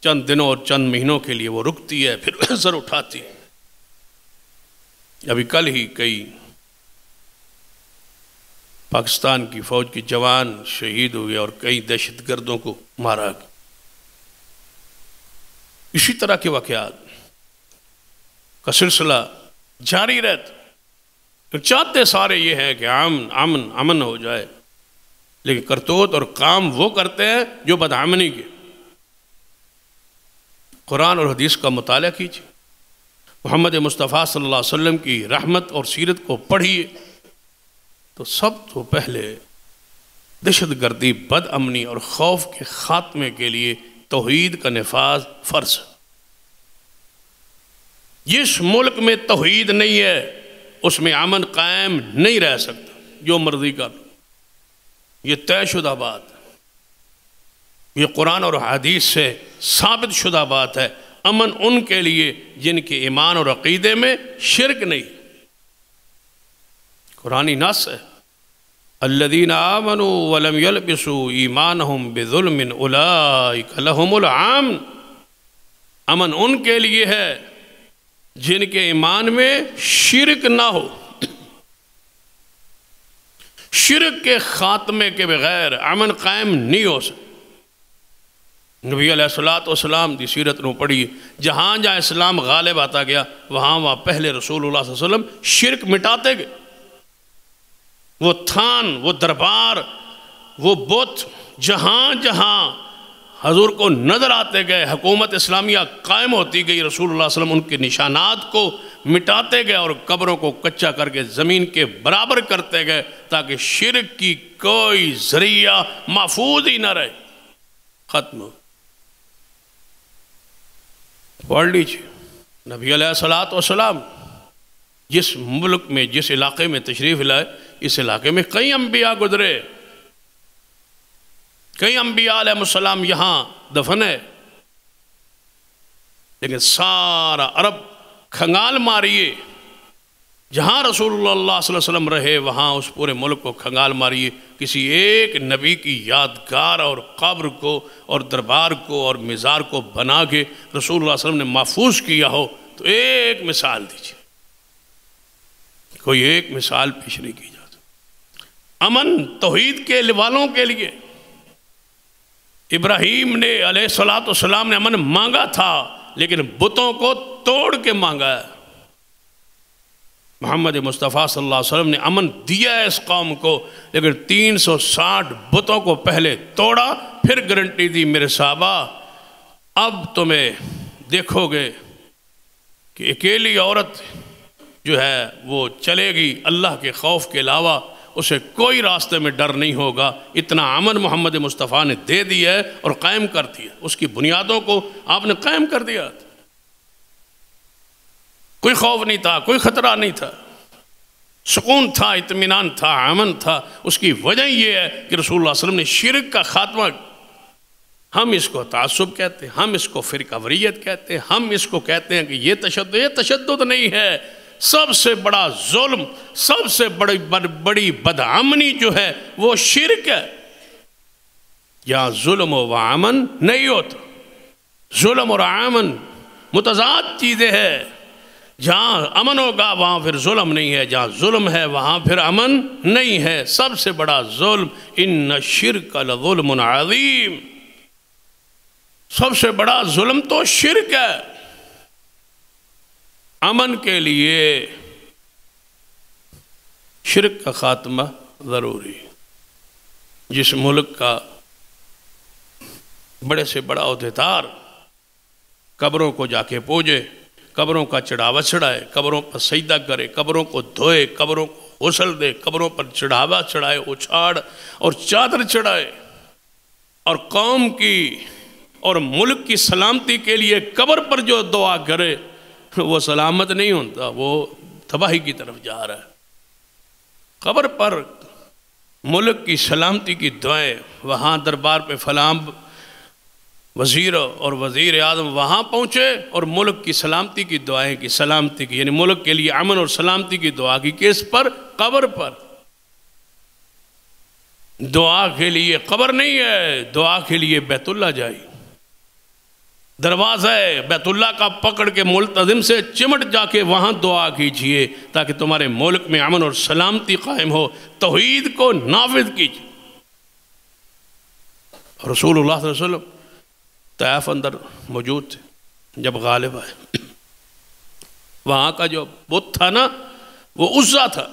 چند دنوں اور چند مہینوں کے لیے وہ رکتی ہے، پھر سر اٹھاتی ہے۔ ابھی کل ہی کئی پاکستان کی فوج کے جوان شہید ہوئے اور کئی دہشت گردوں کو مارا گیا۔ اسی طرح کے واقعات کا سلسلہ جاری رہتا، چاہتے سارے یہ ہے کہ امن ہو جائے، لیکن کرتوت اور کام وہ کرتے ہیں جو بدعملی کے۔ قرآن اور حدیث کا مطالعہ کیجیے، محمد مصطفیٰ صلی اللہ علیہ وسلم کی رحمت اور سیرت کو پڑھیے، تو سب تو پہلے دہشت گردی، بد امنی اور خوف کے خاتمے کے لیے توحید کا نفاذ فرض ہے۔ جس ملک میں توحید نہیں ہے اس میں امن قائم نہیں رہ سکتا، جو مرضی کر، یہ طے شدہ بات ہے، یہ قرآن اور حدیث سے ثابت شدہ بات ہے۔ امن ان کے لیے جن کے ایمان اور عقیدے میں شرک نہیں۔ قرآنی نص ہے، الذین آمنوا ولم یلبسوا ایمانہم بظلم اولئک لہم الامن۔ امن ان کے لیے ہے جن کے ایمان میں شرک نہ ہو۔ شرک کے خاتمے کے بغیر امن قائم نہیں ہو سکتا۔ نبی علیہ السلام دی سیرت نو پڑھی، جہاں جہاں اسلام غالب آتا گیا وہاں پہلے رسول اللہ صلی اللہ علیہ وسلم شرک مٹاتے گئے۔ وہ تھان، وہ دربار، وہ بت جہاں جہاں حضور کو نظر آتے گئے، حکومت اسلامیہ قائم ہوتی گئی، رسول اللہ صلی اللہ علیہ وسلم ان کے نشانات کو مٹاتے گئے اور قبروں کو کچا کر کے زمین کے برابر کرتے گئے تاکہ شرک کی کوئی ذریعہ محفوظ ہی نہ رہے، ختم ہو۔ پڑھ لیجیے، نبی علیہ السلام جس ملک میں، جس علاقے میں تشریف لائے، اس علاقے میں کئی انبیاء گزرے، کئی انبیاء علیہ السلام یہاں دفن ہے، لیکن سارا عرب کھنگال ماریے، جہاں رسول اللہ صلی اللہ علیہ وسلم رہے وہاں اس پورے ملک کو کھنگال ماریے، کسی ایک نبی کی یادگار اور قبر کو اور دربار کو اور مزار کو بنا کے رسول اللہ صلی اللہ علیہ وسلم نے محفوظ کیا ہو تو ایک مثال دیجیے، کوئی ایک مثال پیش نہیں کی جاتی۔ امن توحید کے والوں کے لیے ابراہیم نے علیہ السلام نے امن مانگا تھا، لیکن بتوں کو توڑ کے مانگا ہے۔ محمد مصطفیٰ صلی اللہ علیہ وسلم نے امن دیا ہے اس قوم کو، لیکن 360 بتوں کو پہلے توڑا، پھر گارنٹی دی میرے صحابہ اب تمہیں دیکھو گے کہ اکیلی عورت جو ہے وہ چلے گی اللہ کے خوف کے علاوہ، اسے کوئی راستے میں ڈر نہیں ہوگا۔ اتنا امن محمد مصطفیٰ نے دے دیا ہے اور قائم کر دیا، اس کی بنیادوں کو آپ نے قائم کر دیا۔ کوئی خوف نہیں تھا، کوئی خطرہ نہیں تھا، سکون تھا، اطمینان تھا، امن تھا۔ اس کی وجہ یہ ہے کہ رسول اللہ صلی اللہ علیہ وسلم نے شرک کا خاتمہ، ہم اس کو تعصب کہتے ہیں، ہم اس کو فرقہ واریت کہتے ہیں، ہم اس کو کہتے ہیں کہ یہ تشدد نہیں ہے۔ سب سے بڑا ظلم، سب سے بڑی بدامنی جو ہے وہ شرک ہے۔ یہاں ظلم و امن نہیں ہوتا، ظلم اور امن متضاد چیزیں ہیں۔ جہاں امن ہوگا وہاں پھر ظلم نہیں ہے، جہاں ظلم ہے وہاں پھر امن نہیں ہے۔ سب سے بڑا ظلم ان الشرک لظلم عظیم، سب سے بڑا ظلم تو شرک ہے۔ امن کے لیے شرک کا خاتمہ ضروری۔ جس ملک کا بڑے سے بڑا عہدیدار قبروں کو جا کے پوجے، قبروں کا چڑھاوا چڑھائے، قبروں پر سجدہ کرے، قبروں کو دھوئے، قبروں کو غسل دے، قبروں پر چڑھاوا چڑھائے، اچھاڑ اور چادر چڑھائے، اور قوم کی اور ملک کی سلامتی کے لیے قبر پر جو دعا کرے وہ سلامت نہیں ہوتا، وہ تباہی کی طرف جا رہا ہے۔ قبر پر ملک کی سلامتی کی دعائیں، وہاں دربار پہ فلاں وزیر اور وزیر اعظم وہاں پہنچے اور ملک کی سلامتی کی دعائیں کی، سلامتی کی یعنی ملک کے لیے امن اور سلامتی کی دعا کی، کس پر؟ قبر پر۔ دعا کے لیے قبر نہیں ہے، دعا کے لیے بیت اللہ جائے، دروازہ بیت اللہ کا پکڑ کے ملتزم سے چمٹ جا کے وہاں دعا کیجئے تاکہ تمہارے ملک میں امن اور سلامتی قائم ہو، توحید کو نافذ کیجئے۔ رسول اللہ صلی اللہ علیہ وسلم طائف اندر موجود تھے جب غالب آئے، وہاں کا جو بت تھا نا وہ عزا تھا،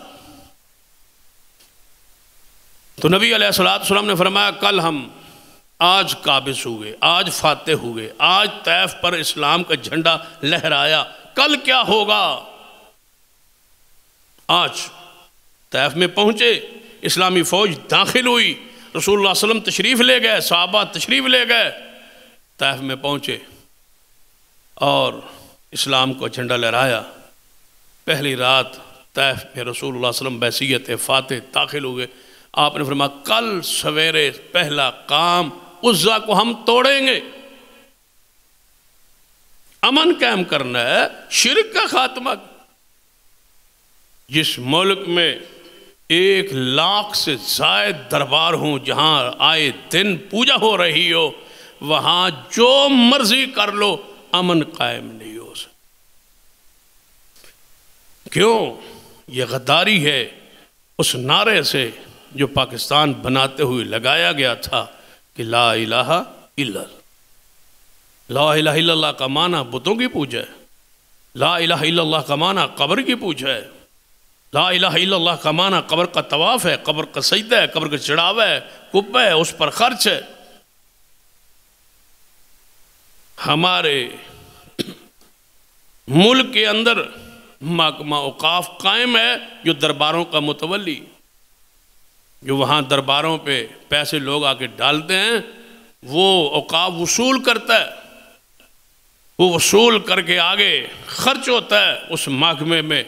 تو نبی علیہ السلام نے فرمایا کل ہم آج قابض ہوئے، آج فاتح ہوئے، آج طیف پر اسلام کا جھنڈا لہرایا، کل کیا ہوگا؟ آج طیف میں پہنچے، اسلامی فوج داخل ہوئی، رسول اللہ صلی اللہ علیہ وسلم تشریف لے گئے، صحابہ تشریف لے گئے، طیف میں پہنچے اور اسلام کو جھنڈا لہرایا۔ پہلی رات طیف میں رسول اللہ صلی اللہ علیہ وسلم بحیثیت فاتح داخل ہوئے۔ آپ نے فرمایا کل سویرے پہلا کام عزا کو ہم توڑیں گے، امن قائم کرنا ہے، شرک کا خاتمہ۔ جس ملک میں 1,00,000 سے زائد دربار ہوں، جہاں آئے دن پوجا ہو رہی ہو، وہاں جو مرضی کر لو امن قائم نہیں ہو سکتا۔ کیوں؟ یہ غداری ہے اس نعرے سے جو پاکستان بناتے ہوئے لگایا گیا تھا کہ لا الہ الا اللہ۔ لا الہ الا اللہ کا معنی بتوں کی پوجا ہے، لا الہ الا اللہ کا معنی قبر کی پوجا ہے، لا الہ الا اللہ کا معنی قبر کا طواف ہے، قبر کا سجدہ ہے، قبر کا چڑھاوا ہے، قبہ ہے، اس پر خرچ ہے۔ ہمارے ملک کے اندر محکمہ اوقاف قائم ہے جو درباروں کا متولی، جو وہاں درباروں پہ پیسے لوگ آ کے ڈالتے ہیں، وہ اوقاف وصول کرتا ہے، وہ وصول کر کے آگے خرچ ہوتا ہے اس محکمے میں۔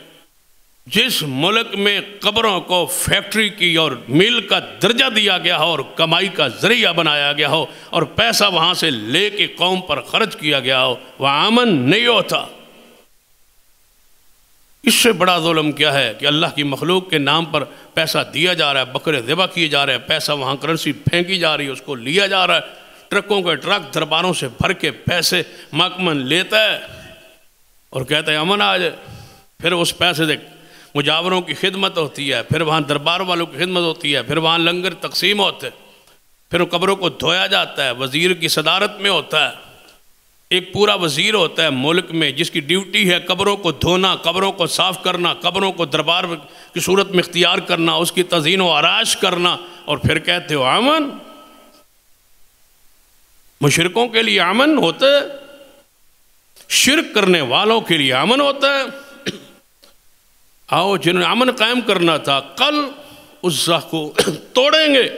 جس ملک میں قبروں کو فیکٹری کی اور مل کا درجہ دیا گیا ہو اور کمائی کا ذریعہ بنایا گیا ہو اور پیسہ وہاں سے لے کے قوم پر خرچ کیا گیا ہو، وہاں امن نہیں ہوتا۔ اس سے بڑا ظلم کیا ہے کہ اللہ کی مخلوق کے نام پر پیسہ دیا جا رہا ہے، بکرے ذبح کیے جا رہے ہیں، پیسہ وہاں کرنسی پھینکی جا رہی ہے، اس کو لیا جا رہا ہے، ٹرکوں کے ٹرک درباروں سے بھر کے پیسے محکمہ لیتا ہے اور کہتا ہے امن آ جائے۔ پھر اس پیسے سے مجاوروں کی خدمت ہوتی ہے، پھر وہاں دربار والوں کی خدمت ہوتی ہے، پھر وہاں لنگر تقسیم ہوتے ہیں، پھر قبروں کو دھویا جاتا ہے، وزیر کی صدارت میں ہوتا ہے۔ ایک پورا وزیر ہوتا ہے ملک میں جس کی ڈیوٹی ہے قبروں کو دھونا، قبروں کو صاف کرنا، قبروں کو دربار کی صورت میں اختیار کرنا، اس کی تزئین و آرائش کرنا، اور پھر کہتے ہو امن۔ مشرکوں کے لیے امن ہوتا ہے، شرک کرنے والوں کے لیے امن ہوتا ہے۔ آؤ جنہوں نے امن قائم کرنا تھا کل عزا کو توڑیں گے۔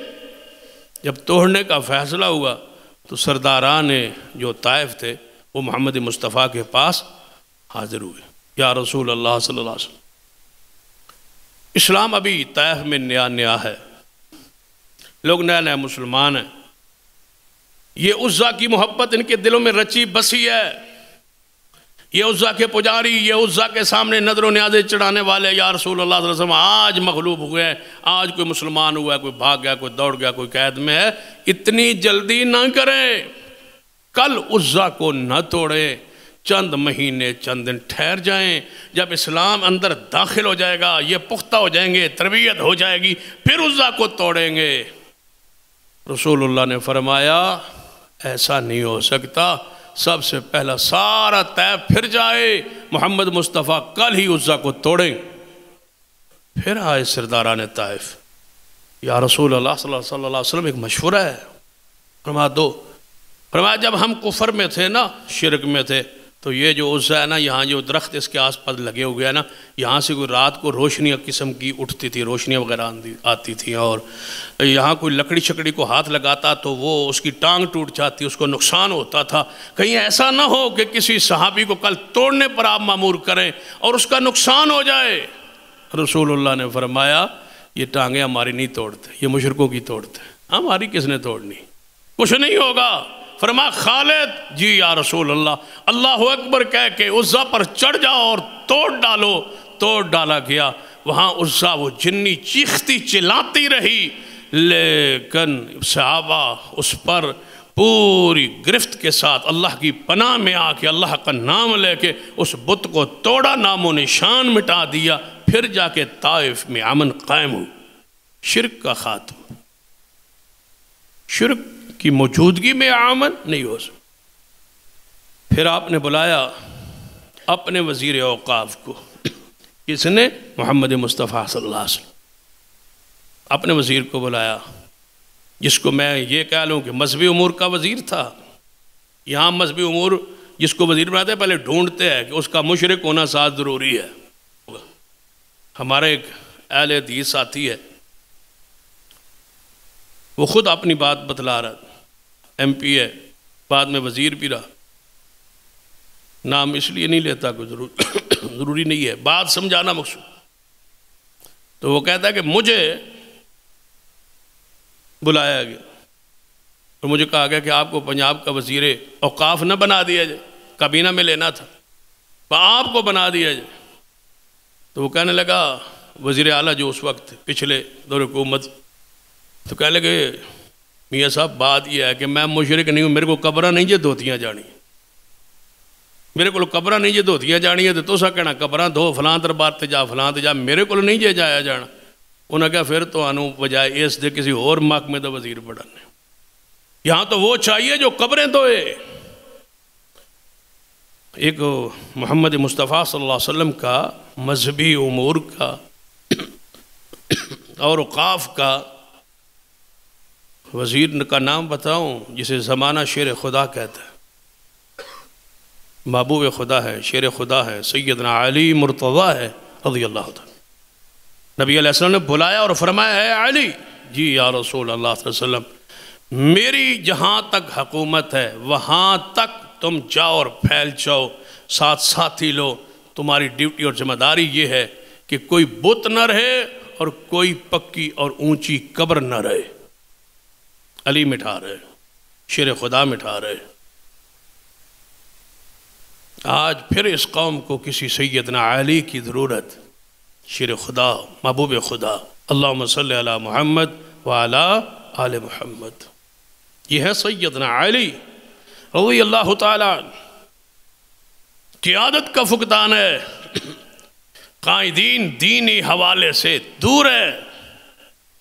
جب توڑنے کا فیصلہ ہوا تو سرداران جو طائف تھے وہ محمد مصطفیٰ کے پاس حاضر ہوئے، یا رسول اللہ صلی اللہ علیہ وسلم، اسلام ابھی طائف میں نیا نیا ہے، لوگ نیا نیا مسلمان ہیں، یہ عزا کی محبت ان کے دلوں میں رچی بسی ہے، یہ عزا کے پجاری، یہ عزا کے سامنے نظر و نیازیں چڑھانے والے، یا رسول اللہ صلی اللہ علیہ وسلم آج مغلوب ہوئے ہیں، آج کوئی مسلمان ہوا ہے، کوئی بھاگ گیا، کوئی دوڑ گیا، کوئی قید میں ہے، اتنی جلدی نہ کریں، کل عزا کو نہ توڑیں، چند مہینے چند دن ٹھہر جائیں، جب اسلام اندر داخل ہو جائے گا، یہ پختہ ہو جائیں گے، تربیت ہو جائے گی، پھر عزا کو توڑیں گے۔ رسول اللہ نے فرمایا ایسا نہیں ہو سکتا، سب سے پہلا سارا طیف پھر جائے، محمد مصطفیٰ کل ہی عزا کو توڑیں۔ پھر آئے سرداران طائف، یا رسول اللہ صلی اللہ علیہ وسلم ایک مشورہ ہے، فرمایا دو۔ فرمایا جب ہم کفر میں تھے نا، شرک میں تھے، تو یہ جو عزا ہے نا، یہاں جو درخت اس کے آس پاس لگے ہوئے ہیں نا، یہاں سے کوئی رات کو روشنیاں قسم کی اٹھتی تھی، روشنیاں وغیرہ آتی تھیں، اور یہاں کوئی لکڑی شکڑی کو ہاتھ لگاتا تو وہ اس کی ٹانگ ٹوٹ جاتی، اس کو نقصان ہوتا تھا۔ کہیں ایسا نہ ہو کہ کسی صحابی کو کل توڑنے پر آپ مامور کریں اور اس کا نقصان ہو جائے۔ رسول اللہ نے فرمایا یہ ٹانگیں ہماری نہیں توڑتے، یہ مشرکوں کی توڑتے، ہماری کس نے توڑنی، کچھ نہیں ہوگا۔ فرمایا خالد، جی یا رسول اللہ، اللہ اکبر کہہ کے عزا پر چڑھ جاؤ اور توڑ ڈالو۔ توڑ ڈالا گیا، وہاں عزا وہ جنی چیختی چلاتی رہی، لیکن صحابہ اس پر پوری گرفت کے ساتھ اللہ کی پناہ میں آ کے اللہ کا نام لے کے اس بت کو توڑا، نام و نشان مٹا دیا، پھر جا کے طائف میں امن قائم ہو، شرک کا خاتمہ۔ شرک کی موجودگی میں امن نہیں ہو سکتا۔ پھر آپ نے بلایا اپنے وزیر اوقاف کو، کس نے؟ محمد مصطفیٰ صلی اللہ علیہ وسلم۔ اپنے وزیر کو بلایا، جس کو میں یہ کہہ لوں کہ مذہبی امور کا وزیر تھا۔ یہاں مذہبی امور جس کو وزیر بناتے ہیں پہلے ڈھونڈتے ہیں کہ اس کا مشرک ہونا ساتھ ضروری ہے۔ ہمارے ایک اہل حدیث ساتھی ہے، وہ خود اپنی بات بتلا رہا، ایم پی ہے، بعد میں وزیر بھی رہا، نام اس لیے نہیں لیتا کہ ضروری نہیں ہے، بات سمجھانا مقصود۔ تو وہ کہتا ہے کہ مجھے بلایا گیا اور مجھے کہا گیا کہ آپ کو پنجاب کا وزیر اوقاف نہ بنا دیا جائے، کابینہ میں لینا تھا، آپ کو بنا دیا جائے۔ تو وہ کہنے لگا وزیر اعلیٰ جو اس وقت پچھلے دور حکومت، تو کہنے لگے میاں صاحب بات یہ ہے کہ میں مشرک نہیں ہوں، میرے کو قبرہ نہیں جے دھوتیاں جانی، میرے کو قبرہ نہیں جے دھوتیاں جانی ہے، تو سا کہنا قبرہ دھو فلاں دربار تے جا فلاں تے جا، میرے کو نہیں جے جایا جانا۔ انہوں نے کہا پھر تو انہوں بجائے اس دے کسی اور محکمے دا وزیر بڑھانے، یہاں تو وہ چاہیے جو قبریں دھوئے۔ ایک محمد مصطفیٰ صلی اللہ علیہ وسلم کا مذہبی امور کا اور اوقاف کا وزیر کا نام بتاؤں، جسے زمانہ شیر خدا کہتا ہے، محبوب خدا ہے، شیر خدا ہے، سیدنا علی مرتضیٰ ہے رضی اللہ تعالیٰ۔ نبی علیہ السلام نے بلایا اور فرمایا ہے علی، جی یا رسول اللہ صلی اللہ علیہ وسلم، میری جہاں تک حکومت ہے وہاں تک تم جاؤ اور پھیل جاؤ، ساتھ ساتھی لو، تمہاری ڈیوٹی اور ذمہ داری یہ ہے کہ کوئی بت نہ رہے اور کوئی پکی اور اونچی قبر نہ رہے۔ علی مٹھا رہے، شیر خدا مٹھا رہے۔ آج پھر اس قوم کو کسی سیدنا علی کی ضرورت، شیر خدا، محبوب خدا، اللہم صلی علی محمد وعلی آل محمد۔ یہ ہے سیدنا علی رضی اللہ تعالیٰ۔ قیادت کا فقدان ہے، قائدین دینی حوالے سے دور ہے،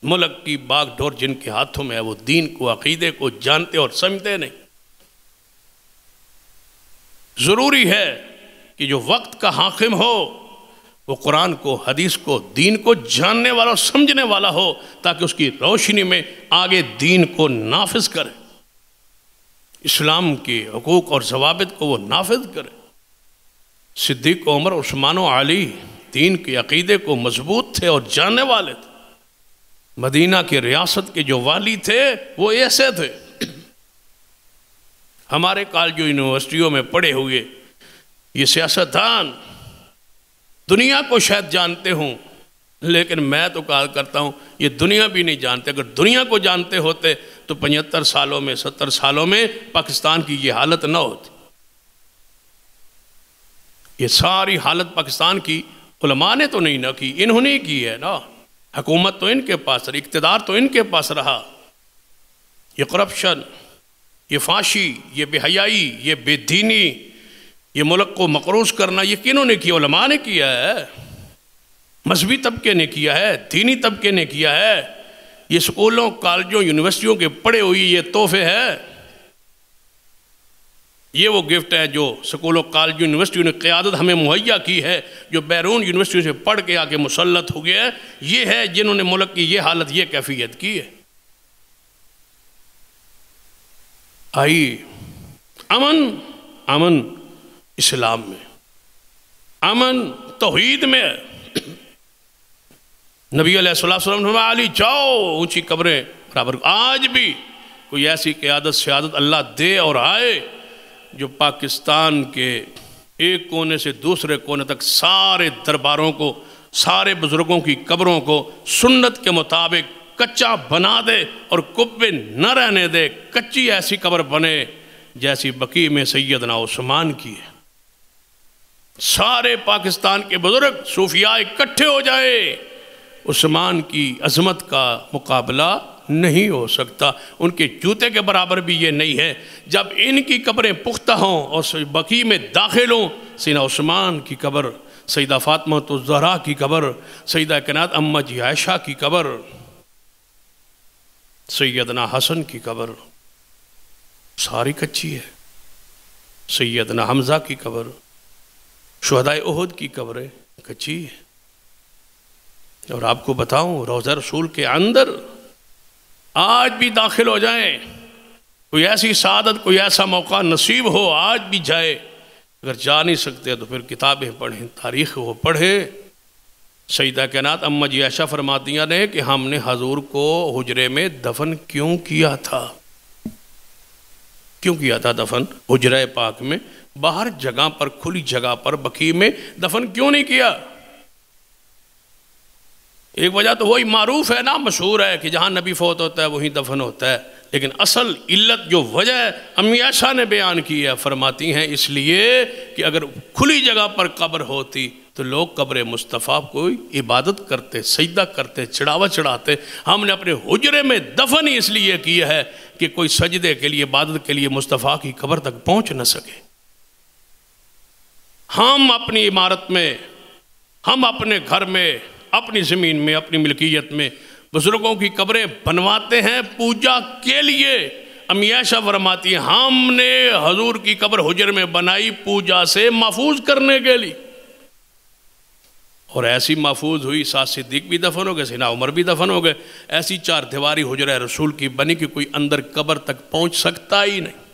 ملک کی باغ ڈور جن کے ہاتھوں میں ہے وہ دین کو، عقیدے کو جانتے اور سمجھتے نہیں۔ ضروری ہے کہ جو وقت کا حاکم ہو وہ قرآن کو، حدیث کو، دین کو جاننے والا اور سمجھنے والا ہو، تاکہ اس کی روشنی میں آگے دین کو نافذ کرے، اسلام کے حقوق اور ضوابط کو وہ نافذ کرے۔ صدیق عمر، عثمان و علی دین کے عقیدے کو مضبوط تھے اور جاننے والے تھے۔ مدینہ کے ریاست کے جو والی تھے وہ ایسے تھے۔ ہمارے کالجوں یونیورسٹیوں میں پڑھے ہوئے یہ سیاستدان دنیا کو شاید جانتے ہوں، لیکن میں تو کہا کرتا ہوں یہ دنیا بھی نہیں جانتے۔ اگر دنیا کو جانتے ہوتے تو 75 سالوں میں، 70 سالوں میں پاکستان کی یہ حالت نہ ہوتی۔ یہ ساری حالت پاکستان کی علماء نے تو نہیں نہ کی، انہوں نے کی ہے نا۔ حکومت تو ان کے پاس رہی، اقتدار تو ان کے پاس رہا۔ یہ کرپشن، یہ فحاشی، یہ بے حیائی، یہ بے دینی، یہ ملک کو مقروض کرنا، یہ کنہوں نے کیا؟ علماء نے کیا ہے، مذہبی طبقے نے کیا ہے، دینی طبقے نے کیا ہے۔ یہ سکولوں، کالجوں، یونیورسٹیوں کے پڑھے ہوئی یہ تحفے ہے، یہ وہ گفٹ ہے جو سکولوں، کالجوں، یونیورسٹیوں نے قیادت ہمیں مہیا کی ہے، جو بیرون یونیورسٹیوں سے پڑھ کے آگے مسلط ہو گیا ہے۔ یہ ہے جنہوں نے ملک کی یہ حالت، یہ کیفیت کی ہے۔ آئی امن اسلام میں، امن توحید میں۔ نبی علیہ السلام نے علی جاؤ اونچی قبریں برابر۔ آج بھی کوئی ایسی قیادت سیادت اللہ دے اور آئے جو پاکستان کے ایک کونے سے دوسرے کونے تک سارے درباروں کو، سارے بزرگوں کی قبروں کو سنت کے مطابق کچا بنا دے اور کبے نہ رہنے دے، کچی ایسی قبر بنے جیسی بقیع میں سیدنا عثمان کی ہے۔ سارے پاکستان کے بزرگ صوفیاء اکٹھے ہو جائے، عثمان کی عظمت کا مقابلہ نہیں ہو سکتا، ان کے جوتے کے برابر بھی یہ نہیں ہے۔ جب ان کی قبریں پختہ ہوں اور بقیع میں داخل ہوں، سیدنا عثمان کی قبر، سیدہ فاطمہ الزہرا کی قبر، سیدہ کائنات اماں جی عائشہ کی قبر، سیدنا حسن کی قبر ساری کچی ہے، سیدنا حمزہ کی قبر، شہدائے احد کی قبریں کچی ہے۔ اور آپ کو بتاؤں روضہ رسول کے اندر آج بھی داخل ہو جائیں، کوئی ایسی سعادت، کوئی ایسا موقع نصیب ہو آج بھی جائے، اگر جا نہیں سکتے تو پھر کتابیں پڑھیں، تاریخ وہ پڑھیں۔ سیدہ کائنات اماں جی عائشہ فرماتی ہیں کہ ہم نے حضور کو حجرے میں دفن کیوں کیا تھا؟ کیوں کیا تھا دفن حجرہ پاک میں؟ باہر جگہ پر، کھلی جگہ پر، بقیع میں دفن کیوں نہیں کیا؟ ایک وجہ تو وہی معروف ہے نا، مشہور ہے کہ جہاں نبی فوت ہوتا ہے وہیں دفن ہوتا ہے، لیکن اصل علت جو وجہ امی عائشہ نے بیان کی ہے، فرماتی ہیں اس لیے کہ اگر کھلی جگہ پر قبر ہوتی تو لوگ قبر مصطفیٰ کو عبادت کرتے، سجدہ کرتے، چڑھاوا چڑھاتے۔ ہم نے اپنے حجرے میں دفن ہی اس لیے کیا ہے کہ کوئی سجدے کے لیے، عبادت کے لیے مصطفیٰ کی قبر تک پہنچ نہ سکے۔ ہم اپنی عمارت میں، ہم اپنے گھر میں، اپنی زمین میں، اپنی ملکیت میں بزرگوں کی قبریں بنواتے ہیں پوجا کے لیے۔ امی عائشہ فرماتی ہیں ہم نے حضور کی قبر حجر میں بنائی پوجا سے محفوظ کرنے کے لیے، اور ایسی محفوظ ہوئی، ساتھ صدیق بھی دفن ہو گئے، سیدنا عمر بھی دفن ہو گئے، ایسی 4 دیواری حجرہ رسول کی بنی کہ کوئی اندر قبر تک پہنچ سکتا ہی نہیں۔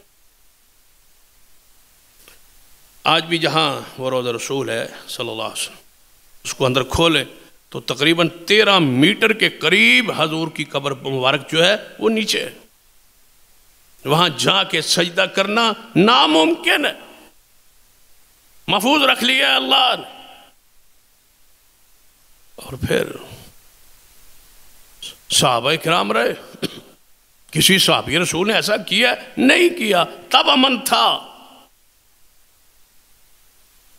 آج بھی جہاں وہ روضہ رسول ہے صلی اللہ علیہ وسلم، اس کو اندر کھولے تو تقریباً 13 میٹر کے قریب حضور کی قبر مبارک جو ہے وہ نیچے ہے۔ وہاں جا کے سجدہ کرنا ناممکن ہے، محفوظ رکھ لیا اللہ نے۔ اور پھر صحابہ کرام رہے، کسی صحابی رسول نے ایسا کیا نہیں کیا، تب امن تھا۔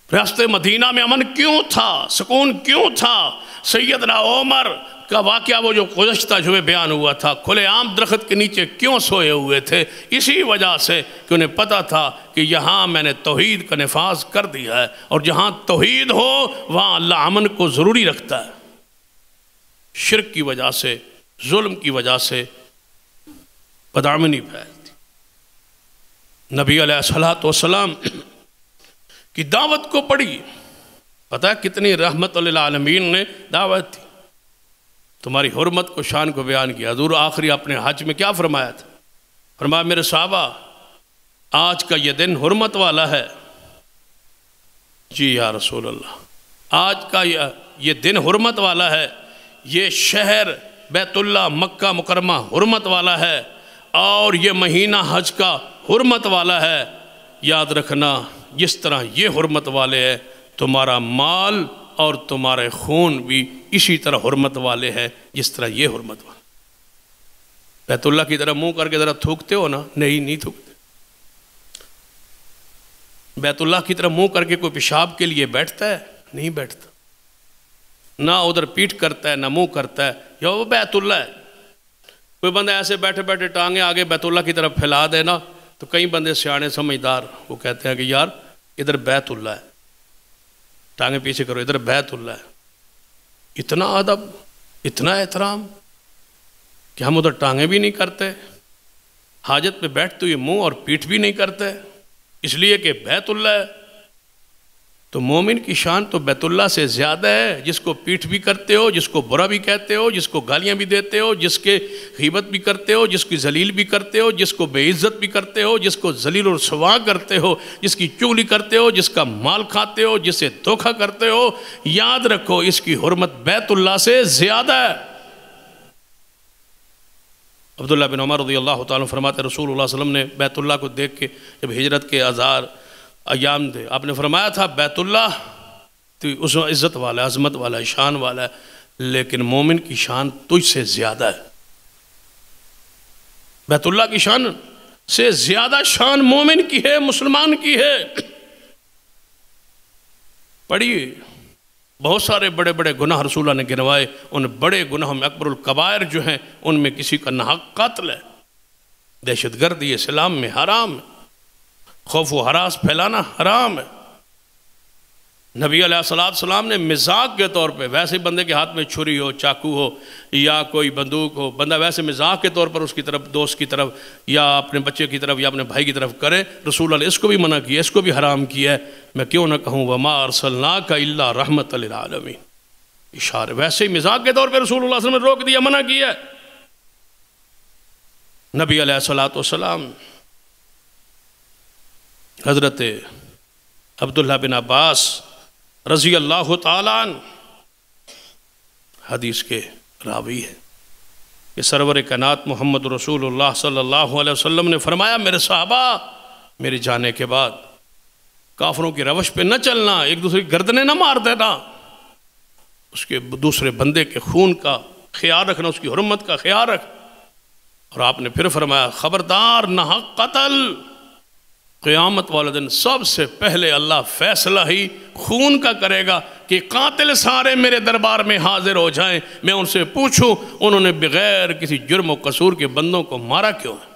راستے مدینہ میں امن کیوں تھا، سکون کیوں تھا؟ سیدنا عمر کا واقعہ وہ جو گزشتہ جمعے بیان ہوا تھا، کھلے عام درخت کے نیچے کیوں سوئے ہوئے تھے؟ اسی وجہ سے کہ انہیں پتا تھا کہ یہاں میں نے توحید کا نفاذ کر دیا ہے، اور جہاں توحید ہو وہاں اللہ امن کو ضروری رکھتا ہے۔ شرک کی وجہ سے، ظلم کی وجہ سے بدامنی پھیلتی۔ نبی علیہ السلام کی دعوت کو پڑھی، پتہ ہے کتنی رحمت للعالمین نے دعوت تھی، تمہاری حرمت کو، شان کو بیان کیا۔ حضور آخری اپنے حج میں کیا فرمایا تھا؟ فرمایا میرے صحابہ آج کا یہ دن حرمت والا ہے۔ جی یا رسول اللہ، آج کا یہ دن حرمت والا ہے، یہ شہر بیت اللہ مکہ مکرمہ حرمت والا ہے، اور یہ مہینہ حج کا حرمت والا ہے۔ یاد رکھنا جس طرح یہ حرمت والے ہیں، تمہارا مال اور تمہارے خون بھی اسی طرح حرمت والے ہیں جس طرح یہ حرمت والے۔ بیت اللہ کی طرح منہ کر کے ذرا تھوکتے ہو نا؟ نہیں تھوکتے۔ بیت اللہ کی طرح منہ کر کے کوئی پیشاب کے لیے بیٹھتا ہے؟ نہیں بیٹھتا، نہ ادھر پیٹ کرتا ہے نہ منہ کرتا ہے، یا وہ بیت اللہ ہے۔ کوئی بندہ ایسے بیٹھے بیٹھے ٹانگیں آگے بیت اللہ کی طرف پھیلا دے نا، تو کئی بندے سیانے سمجھدار وہ کہتے ہیں کہ یار ادھر بیت اللہ ہے، ٹانگیں پیچھے کرو، ادھر بیت اللہ ہے۔ اتنا ادب، اتنا احترام کہ ہم ادھر ٹانگیں بھی نہیں کرتے، حاجت پہ بیٹھتے ہوئے منہ اور پیٹھ بھی نہیں کرتے، اس لیے کہ بیت اللہ ہے۔ تو مومن کی شان تو بیت اللہ سے زیادہ ہے، جس کو پیٹھ بھی کرتے ہو، جس کو برا بھی کہتے ہو، جس کو گالیاں بھی دیتے ہو، جس کے غیبت بھی کرتے ہو، جس کی ذلیل بھی کرتے ہو، جس کو بے عزت بھی کرتے ہو، جس کو ذلیل اور رسوا کرتے ہو، جس کی چغلی کرتے ہو، جس کا مال کھاتے ہو، جس سے دھوکہ کرتے ہو، یاد رکھو اس کی حرمت بیت اللہ سے زیادہ ہے۔ عبداللہ بن عمر رضی اللہ تعالیٰ فرماتے رسول اللہ صلی اللہ علیہ وسلم نے بیت اللہ کو دیکھ کے جب ہجرت کے ایام تھے، آپ نے فرمایا تھا بیت اللہ تو اس میں عزت والا ہے، عظمت والا ہے، شان والا ہے، لیکن مومن کی شان تجھ سے زیادہ ہے۔ بیت اللہ کی شان سے زیادہ شان مومن کی ہے، مسلمان کی ہے۔ پڑھیے بہت سارے بڑے بڑے گناہ رسول اللہ نے گنوائے، ان بڑے گناہوں میں اکبر الکبائر جو ہیں ان میں کسی کا ناحق قتل ہے، دہشت گردی اسلام میں حرام ہے، خوف و ہراس پھیلانا حرام ہے۔ نبی علیہ السلام نے مزاق کے طور پہ، ویسے بندے کے ہاتھ میں چھری ہو، چاقو ہو یا کوئی بندوق ہو، بندہ ویسے مزاق کے طور پر اس کی طرف، دوست کی طرف یا اپنے بچے کی طرف یا اپنے بھائی کی طرف کرے، رسول اللہ نے اس کو بھی منع کیا، اس کو بھی حرام کیا ہے۔ میں کیوں نہ کہوں وَمَا أَرْسَلْنَاكَ إِلَّا رَحْمَةً لِلْعَالَمِينَ، اشارے، ویسے ہی مزاق کے طور پہ رسول اللہ صلی اللہ علیہ وسلم نے روک دیا، منع کیا ہے۔ نبی علیہ الصلوۃ والسلام حضرت عبداللہ بن عباس رضی اللہ تعالیٰ عنہ حدیث کے راوی ہے کہ سرور کائنات محمد رسول اللہ صلی اللہ علیہ وسلم نے فرمایا، میرے صحابہ میرے جانے کے بعد کافروں کی روش پہ نہ چلنا، ایک دوسرے کی گردنیں نہ مار دینا، اس کے دوسرے بندے کے خون کا خیال رکھنا، اس کی حرمت کا خیال رکھ۔ اور آپ نے پھر فرمایا، خبردار ناحق قتل، قیامت والے دن سب سے پہلے اللہ فیصلہ ہی خون کا کرے گا کہ قاتل سارے میرے دربار میں حاضر ہو جائیں، میں ان سے پوچھوں انہوں نے بغیر کسی جرم و قصور کے بندوں کو مارا کیوں ہے؟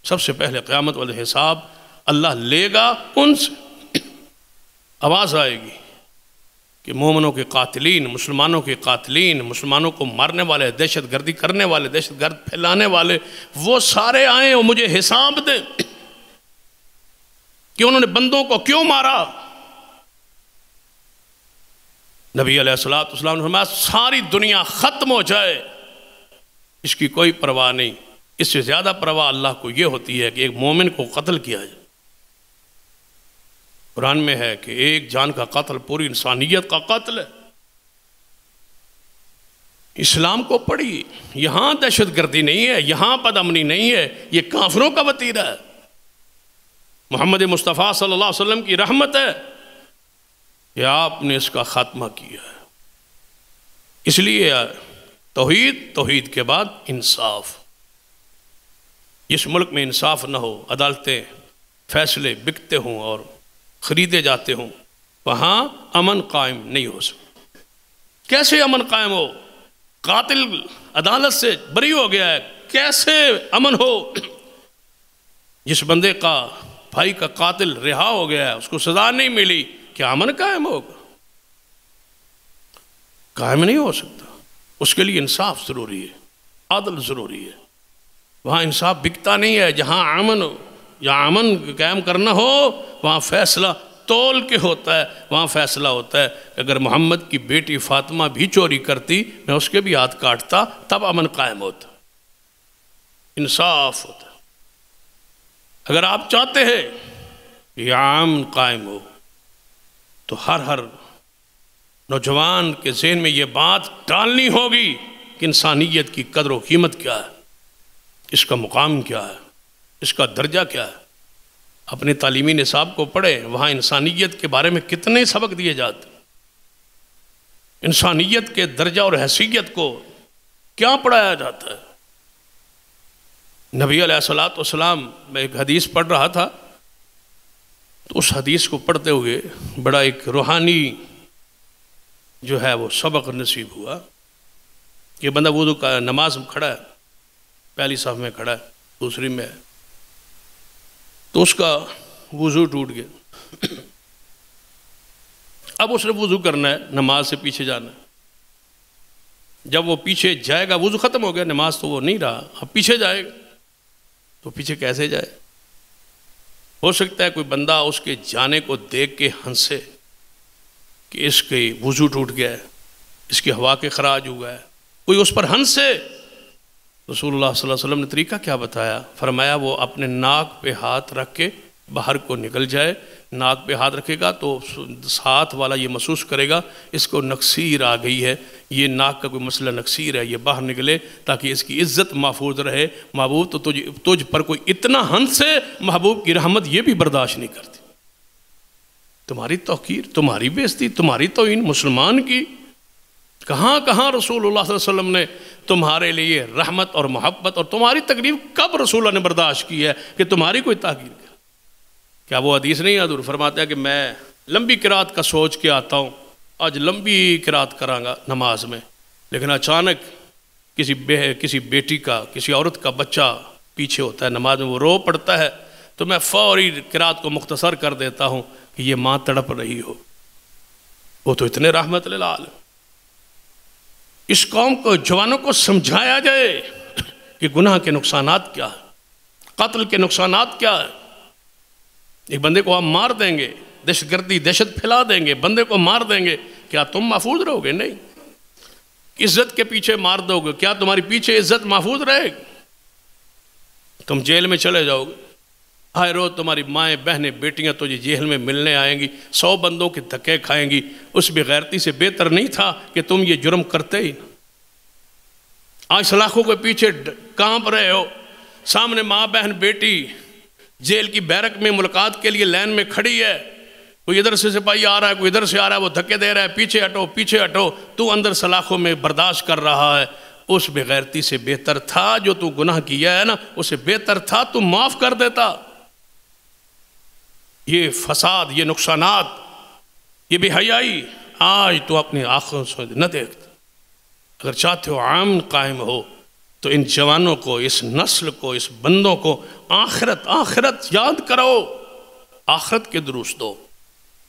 سب سے پہلے قیامت والے حساب اللہ لے گا ان سے۔ آواز آئے گی کہ مومنوں کے قاتلین، مسلمانوں کے قاتلین، مسلمانوں کو مارنے والے، دہشت گردی کرنے والے، دہشت گرد پھیلانے والے، وہ سارے آئیں اور مجھے حساب دیں کہ انہوں نے بندوں کو کیوں مارا۔ نبی علیہ السلام نے فرمایا، ساری دنیا ختم ہو جائے اس کی کوئی پرواہ نہیں، اس سے زیادہ پرواہ اللہ کو یہ ہوتی ہے کہ ایک مومن کو قتل کیا جائے۔ قرآن میں ہے کہ ایک جان کا قتل پوری انسانیت کا قتل ہے۔ اسلام کو پڑھی، یہاں دہشت گردی نہیں ہے، یہاں بد امنی نہیں ہے، یہ کافروں کا وتیرہ ہے۔ محمد مصطفیٰ صلی اللہ علیہ وسلم کی رحمت ہے کہ آپ نے اس کا خاتمہ کیا ہے۔ اس لیے توحید کے بعد انصاف۔ جس ملک میں انصاف نہ ہو، عدالتیں فیصلے بکتے ہوں اور خریدے جاتے ہوں، وہاں امن قائم نہیں ہو سکتا۔ کیسے امن قائم ہو؟ قاتل عدالت سے بری ہو گیا ہے، کیسے امن ہو؟ جس بندے کا بھائی کا قاتل رہا ہو گیا ہے، اس کو سزا نہیں ملی، کیا امن قائم ہوگا؟ قائم نہیں ہو سکتا۔ اس کے لیے انصاف ضروری ہے، عدل ضروری ہے۔ وہاں انصاف بکتا نہیں ہے۔ جہاں امن ہو، جہاں امن قائم کرنا ہو، وہاں فیصلہ تول کے ہوتا ہے، وہاں فیصلہ ہوتا ہے کہ اگر محمد کی بیٹی فاطمہ بھی چوری کرتی، میں اس کے بھی ہاتھ کاٹتا، تب امن قائم ہوتا، انصاف ہوتا۔ اگر آپ چاہتے ہیں کہ یہ امن قائم ہو تو ہر نوجوان کے ذہن میں یہ بات ڈالنی ہوگی کہ انسانیت کی قدر و قیمت کیا ہے، اس کا مقام کیا ہے، اس کا درجہ کیا ہے۔ اپنے تعلیمی نصاب کو پڑھیں، وہاں انسانیت کے بارے میں کتنے سبق دیے جاتے، انسانیت کے درجہ اور حیثیت کو کیا پڑھایا جاتا ہے۔ نبی علیہ الصلوۃ والسلام، میں ایک حدیث پڑھ رہا تھا تو اس حدیث کو پڑھتے ہوئے بڑا ایک روحانی جو ہے وہ سبق نصیب ہوا کہ بندہ وضو کا نماز میں کھڑا ہے، پہلی صف میں کھڑا ہے، دوسری میں ہے، تو اس کا وضو ٹوٹ گیا۔ اب اس نے وضو کرنا ہے، نماز سے پیچھے جانا ہے۔ جب وہ پیچھے جائے گا، وضو ختم ہو گیا، نماز تو وہ نہیں رہا، اب پیچھے جائے گا، تو پیچھے کیسے جائے؟ ہو سکتا ہے کوئی بندہ اس کے جانے کو دیکھ کے ہنسے کہ اس کے وضو ٹوٹ گیا ہے، اس کی ہوا کے خراج ہوا ہے، کوئی اس پر ہنسے۔ رسول اللہ صلی اللہ علیہ وسلم نے طریقہ کیا بتایا؟ فرمایا وہ اپنے ناک پہ ہاتھ رکھ کے باہر کو نکل جائے، ناک پہ ہاتھ رکھے گا تو ہاتھ والا یہ محسوس کرے گا اس کو نکسیر آ گئی ہے، یہ ناک کا کوئی مسئلہ نکسیر ہے، یہ باہر نکلے تاکہ اس کی عزت محفوظ رہے۔ محبوب تو تجھ پر کوئی اتنا ہنسے، محبوب کی رحمت یہ بھی برداشت نہیں کرتی۔ تمہاری توقیر، تمہاری بے عزتی، تمہاری توہین مسلمان کی، کہاں کہاں رسول اللہ صلی اللہ علیہ وسلم نے تمہارے لیے رحمت اور محبت، اور تمہاری تکلیف کب رسول اللہ نے برداشت کی ہے کہ تمہاری کوئی تاخیر کر؟ کیا وہ حدیث نہیں حضور فرماتے ہیں کہ میں لمبی قرات کا سوچ کے آتا ہوں، آج لمبی قرات کراں گا نماز میں، لیکن اچانک کسی بیٹی کا، کسی عورت کا بچہ پیچھے ہوتا ہے نماز میں، وہ رو پڑتا ہے تو میں فوری قرات کو مختصر کر دیتا ہوں کہ یہ ماں تڑپ رہی ہو۔ وہ تو اتنے رحمت للعالمین۔ اس قوم کو، جوانوں کو سمجھایا جائے کہ گناہ کے نقصانات کیا ہے، قتل کے نقصانات کیا ہے۔ ایک بندے کو آپ مار دیں گے، دہشت گردی، دہشت پھیلا دیں گے، بندے کو مار دیں گے، کیا تم محفوظ رہو گے؟ نہیں۔ عزت کے پیچھے مار دو گے، کیا تمہاری پیچھے عزت محفوظ رہے گی؟ تم جیل میں چلے جاؤ گے، آئے روز تمہاری مائیں بہنیں بیٹیاں تجھے جیل میں ملنے آئیں گی، 100 بندوں کے دھکے کھائیں گی۔ اس بے غیرتی سے بہتر نہیں تھا کہ تم یہ جرم کرتے ہی نہ۔ آج سلاخوں کے پیچھے کانپ رہے ہو، سامنے ماں بہن بیٹی جیل کی بیرک میں ملاقات کے لیے لائن میں کھڑی ہے، کوئی ادھر سے سپاہی آ رہا ہے، کوئی ادھر سے آ رہا ہے، وہ دھکے دے رہا ہے، پیچھے ہٹو پیچھے ہٹو، تو اندر سلاخوں میں برداشت کر رہا ہے۔ اس بے غیرتی سے بہتر تھا جو تو گناہ کیا ہے نا، اسے بہتر تھا تو معاف کر دیتا۔ یہ فساد، یہ نقصانات، یہ بے حیائی آج تو اپنی آنکھوں سے نہ دیکھتا۔ اگر چاہتے ہو امن قائم ہو تو ان جوانوں کو، اس نسل کو، اس بندوں کو آخرت یاد کرو، آخرت کے دروس دو،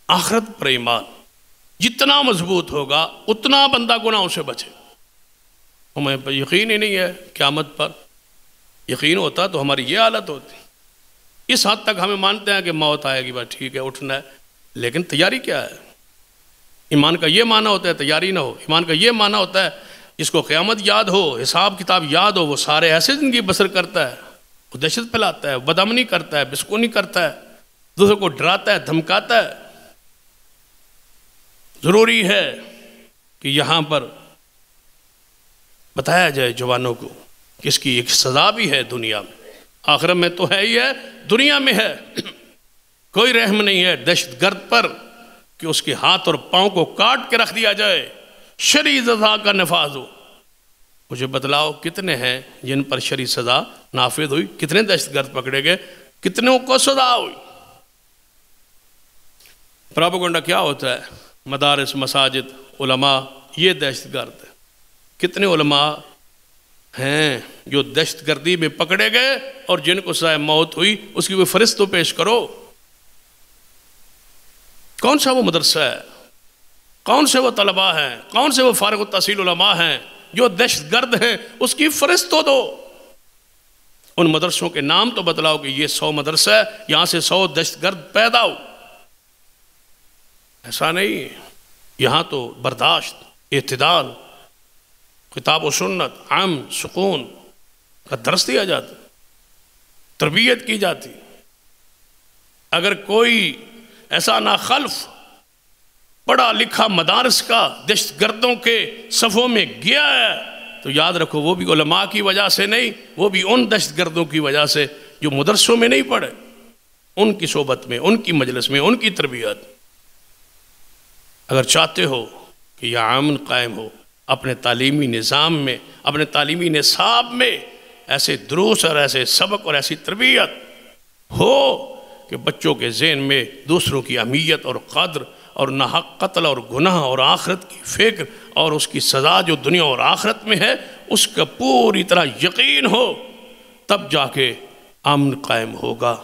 آخرت پر ایمان جتنا مضبوط ہوگا اتنا بندہ گناہوں سے بچے۔ ہمیں یقین ہی نہیں ہے قیامت پر، یقین ہوتا تو ہماری یہ حالت ہوتی۔ اس حد تک ہمیں مانتے ہیں کہ موت آئے گی، بس ٹھیک ہے اٹھنا ہے، لیکن تیاری کیا ہے؟ ایمان کا یہ معنی ہوتا ہے تیاری نہ ہو، ایمان کا یہ معنی ہوتا ہے جس کو قیامت یاد ہو، حساب کتاب یاد ہو، وہ سارے ایسے زندگی بسر کرتا ہے، وہ دہشت پھیلاتا ہے، بدامنی کرتا ہے، بسکونی کرتا ہے، دوسروں کو ڈراتا ہے، دھمکاتا ہے۔ ضروری ہے کہ یہاں پر بتایا جائے جوانوں کو کہ اس کی ایک سزا بھی ہے دنیا میں، آخرت میں تو ہے ہی ہے، دنیا میں ہے۔ کوئی رحم نہیں ہے دہشت گرد پر کہ اس کے ہاتھ اور پاؤں کو کاٹ کے رکھ دیا جائے، شرعی سزا کا نفاذ ہو۔ مجھے بتلاؤ کتنے ہیں جن پر شرعی سزا نافذ ہوئی؟ کتنے دہشت گرد پکڑے گئے؟ کتنوں کو سزا ہوئی؟ پراپیگنڈا کیا ہوتا ہے؟ مدارس، مساجد، علماء، یہ دہشت گرد ہے۔ کتنے علماء ہیں جو دہشت گردی میں پکڑے گئے اور جن کو سزائے موت ہوئی؟ اس کی کوئی فہرست تو پیش کرو۔ کون سا وہ مدرسہ ہے، کون سے وہ طلباء ہیں، کون سے وہ فارغ التحصیل علماء ہیں جو دہشت گرد ہیں؟ اس کی فہرست تو دو۔ ان مدرسوں کے نام تو بتلاؤ کہ یہ 100 مدرسہ ہے، یہاں سے 100 دہشت گرد پیدا ہو۔ ایسا نہیں، یہاں تو برداشت، اعتدال، کتاب و سنت، امن، سکون کا درس دیا جاتا، تربیت کی جاتی۔ اگر کوئی ایسا ناخلف پڑھا لکھا مدارس کا دہشت گردوں کے صفوں میں گیا ہے تو یاد رکھو وہ بھی علماء کی وجہ سے نہیں، وہ بھی ان دہشت گردوں کی وجہ سے جو مدرسوں میں نہیں پڑھے، ان کی صحبت میں، ان کی مجلس میں، ان کی تربیت۔ اگر چاہتے ہو کہ یہ امن قائم ہو، اپنے تعلیمی نظام میں، اپنے تعلیمی نصاب میں ایسے دروس اور ایسے سبق اور ایسی تربیت ہو کہ بچوں کے ذہن میں دوسروں کی اہمیت اور قدر اور ناحق قتل اور گناہ اور آخرت کی فکر اور اس کی سزا جو دنیا اور آخرت میں ہے اس کا پوری طرح یقین ہو، تب جا کے امن قائم ہوگا۔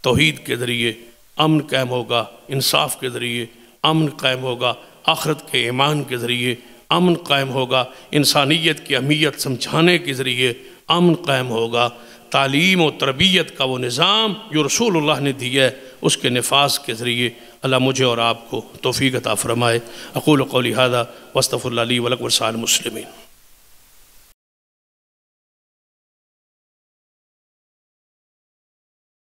توحید کے ذریعے امن قائم ہوگا، انصاف کے ذریعے امن قائم ہوگا، آخرت کے ایمان کے ذریعے امن قائم ہوگا، انسانیت کی اہمیت سمجھانے کے ذریعے امن قائم ہوگا۔ تعلیم و تربیت کا وہ نظام جو رسول اللہ نے دیا ہے اس کے نفاذ کے ذریعے اللہ مجھے اور آپ کو توفیق عطا فرمائے۔ اقول قولی ھذا واستغفر اللہ لی ولکم ولسائر المسلمین۔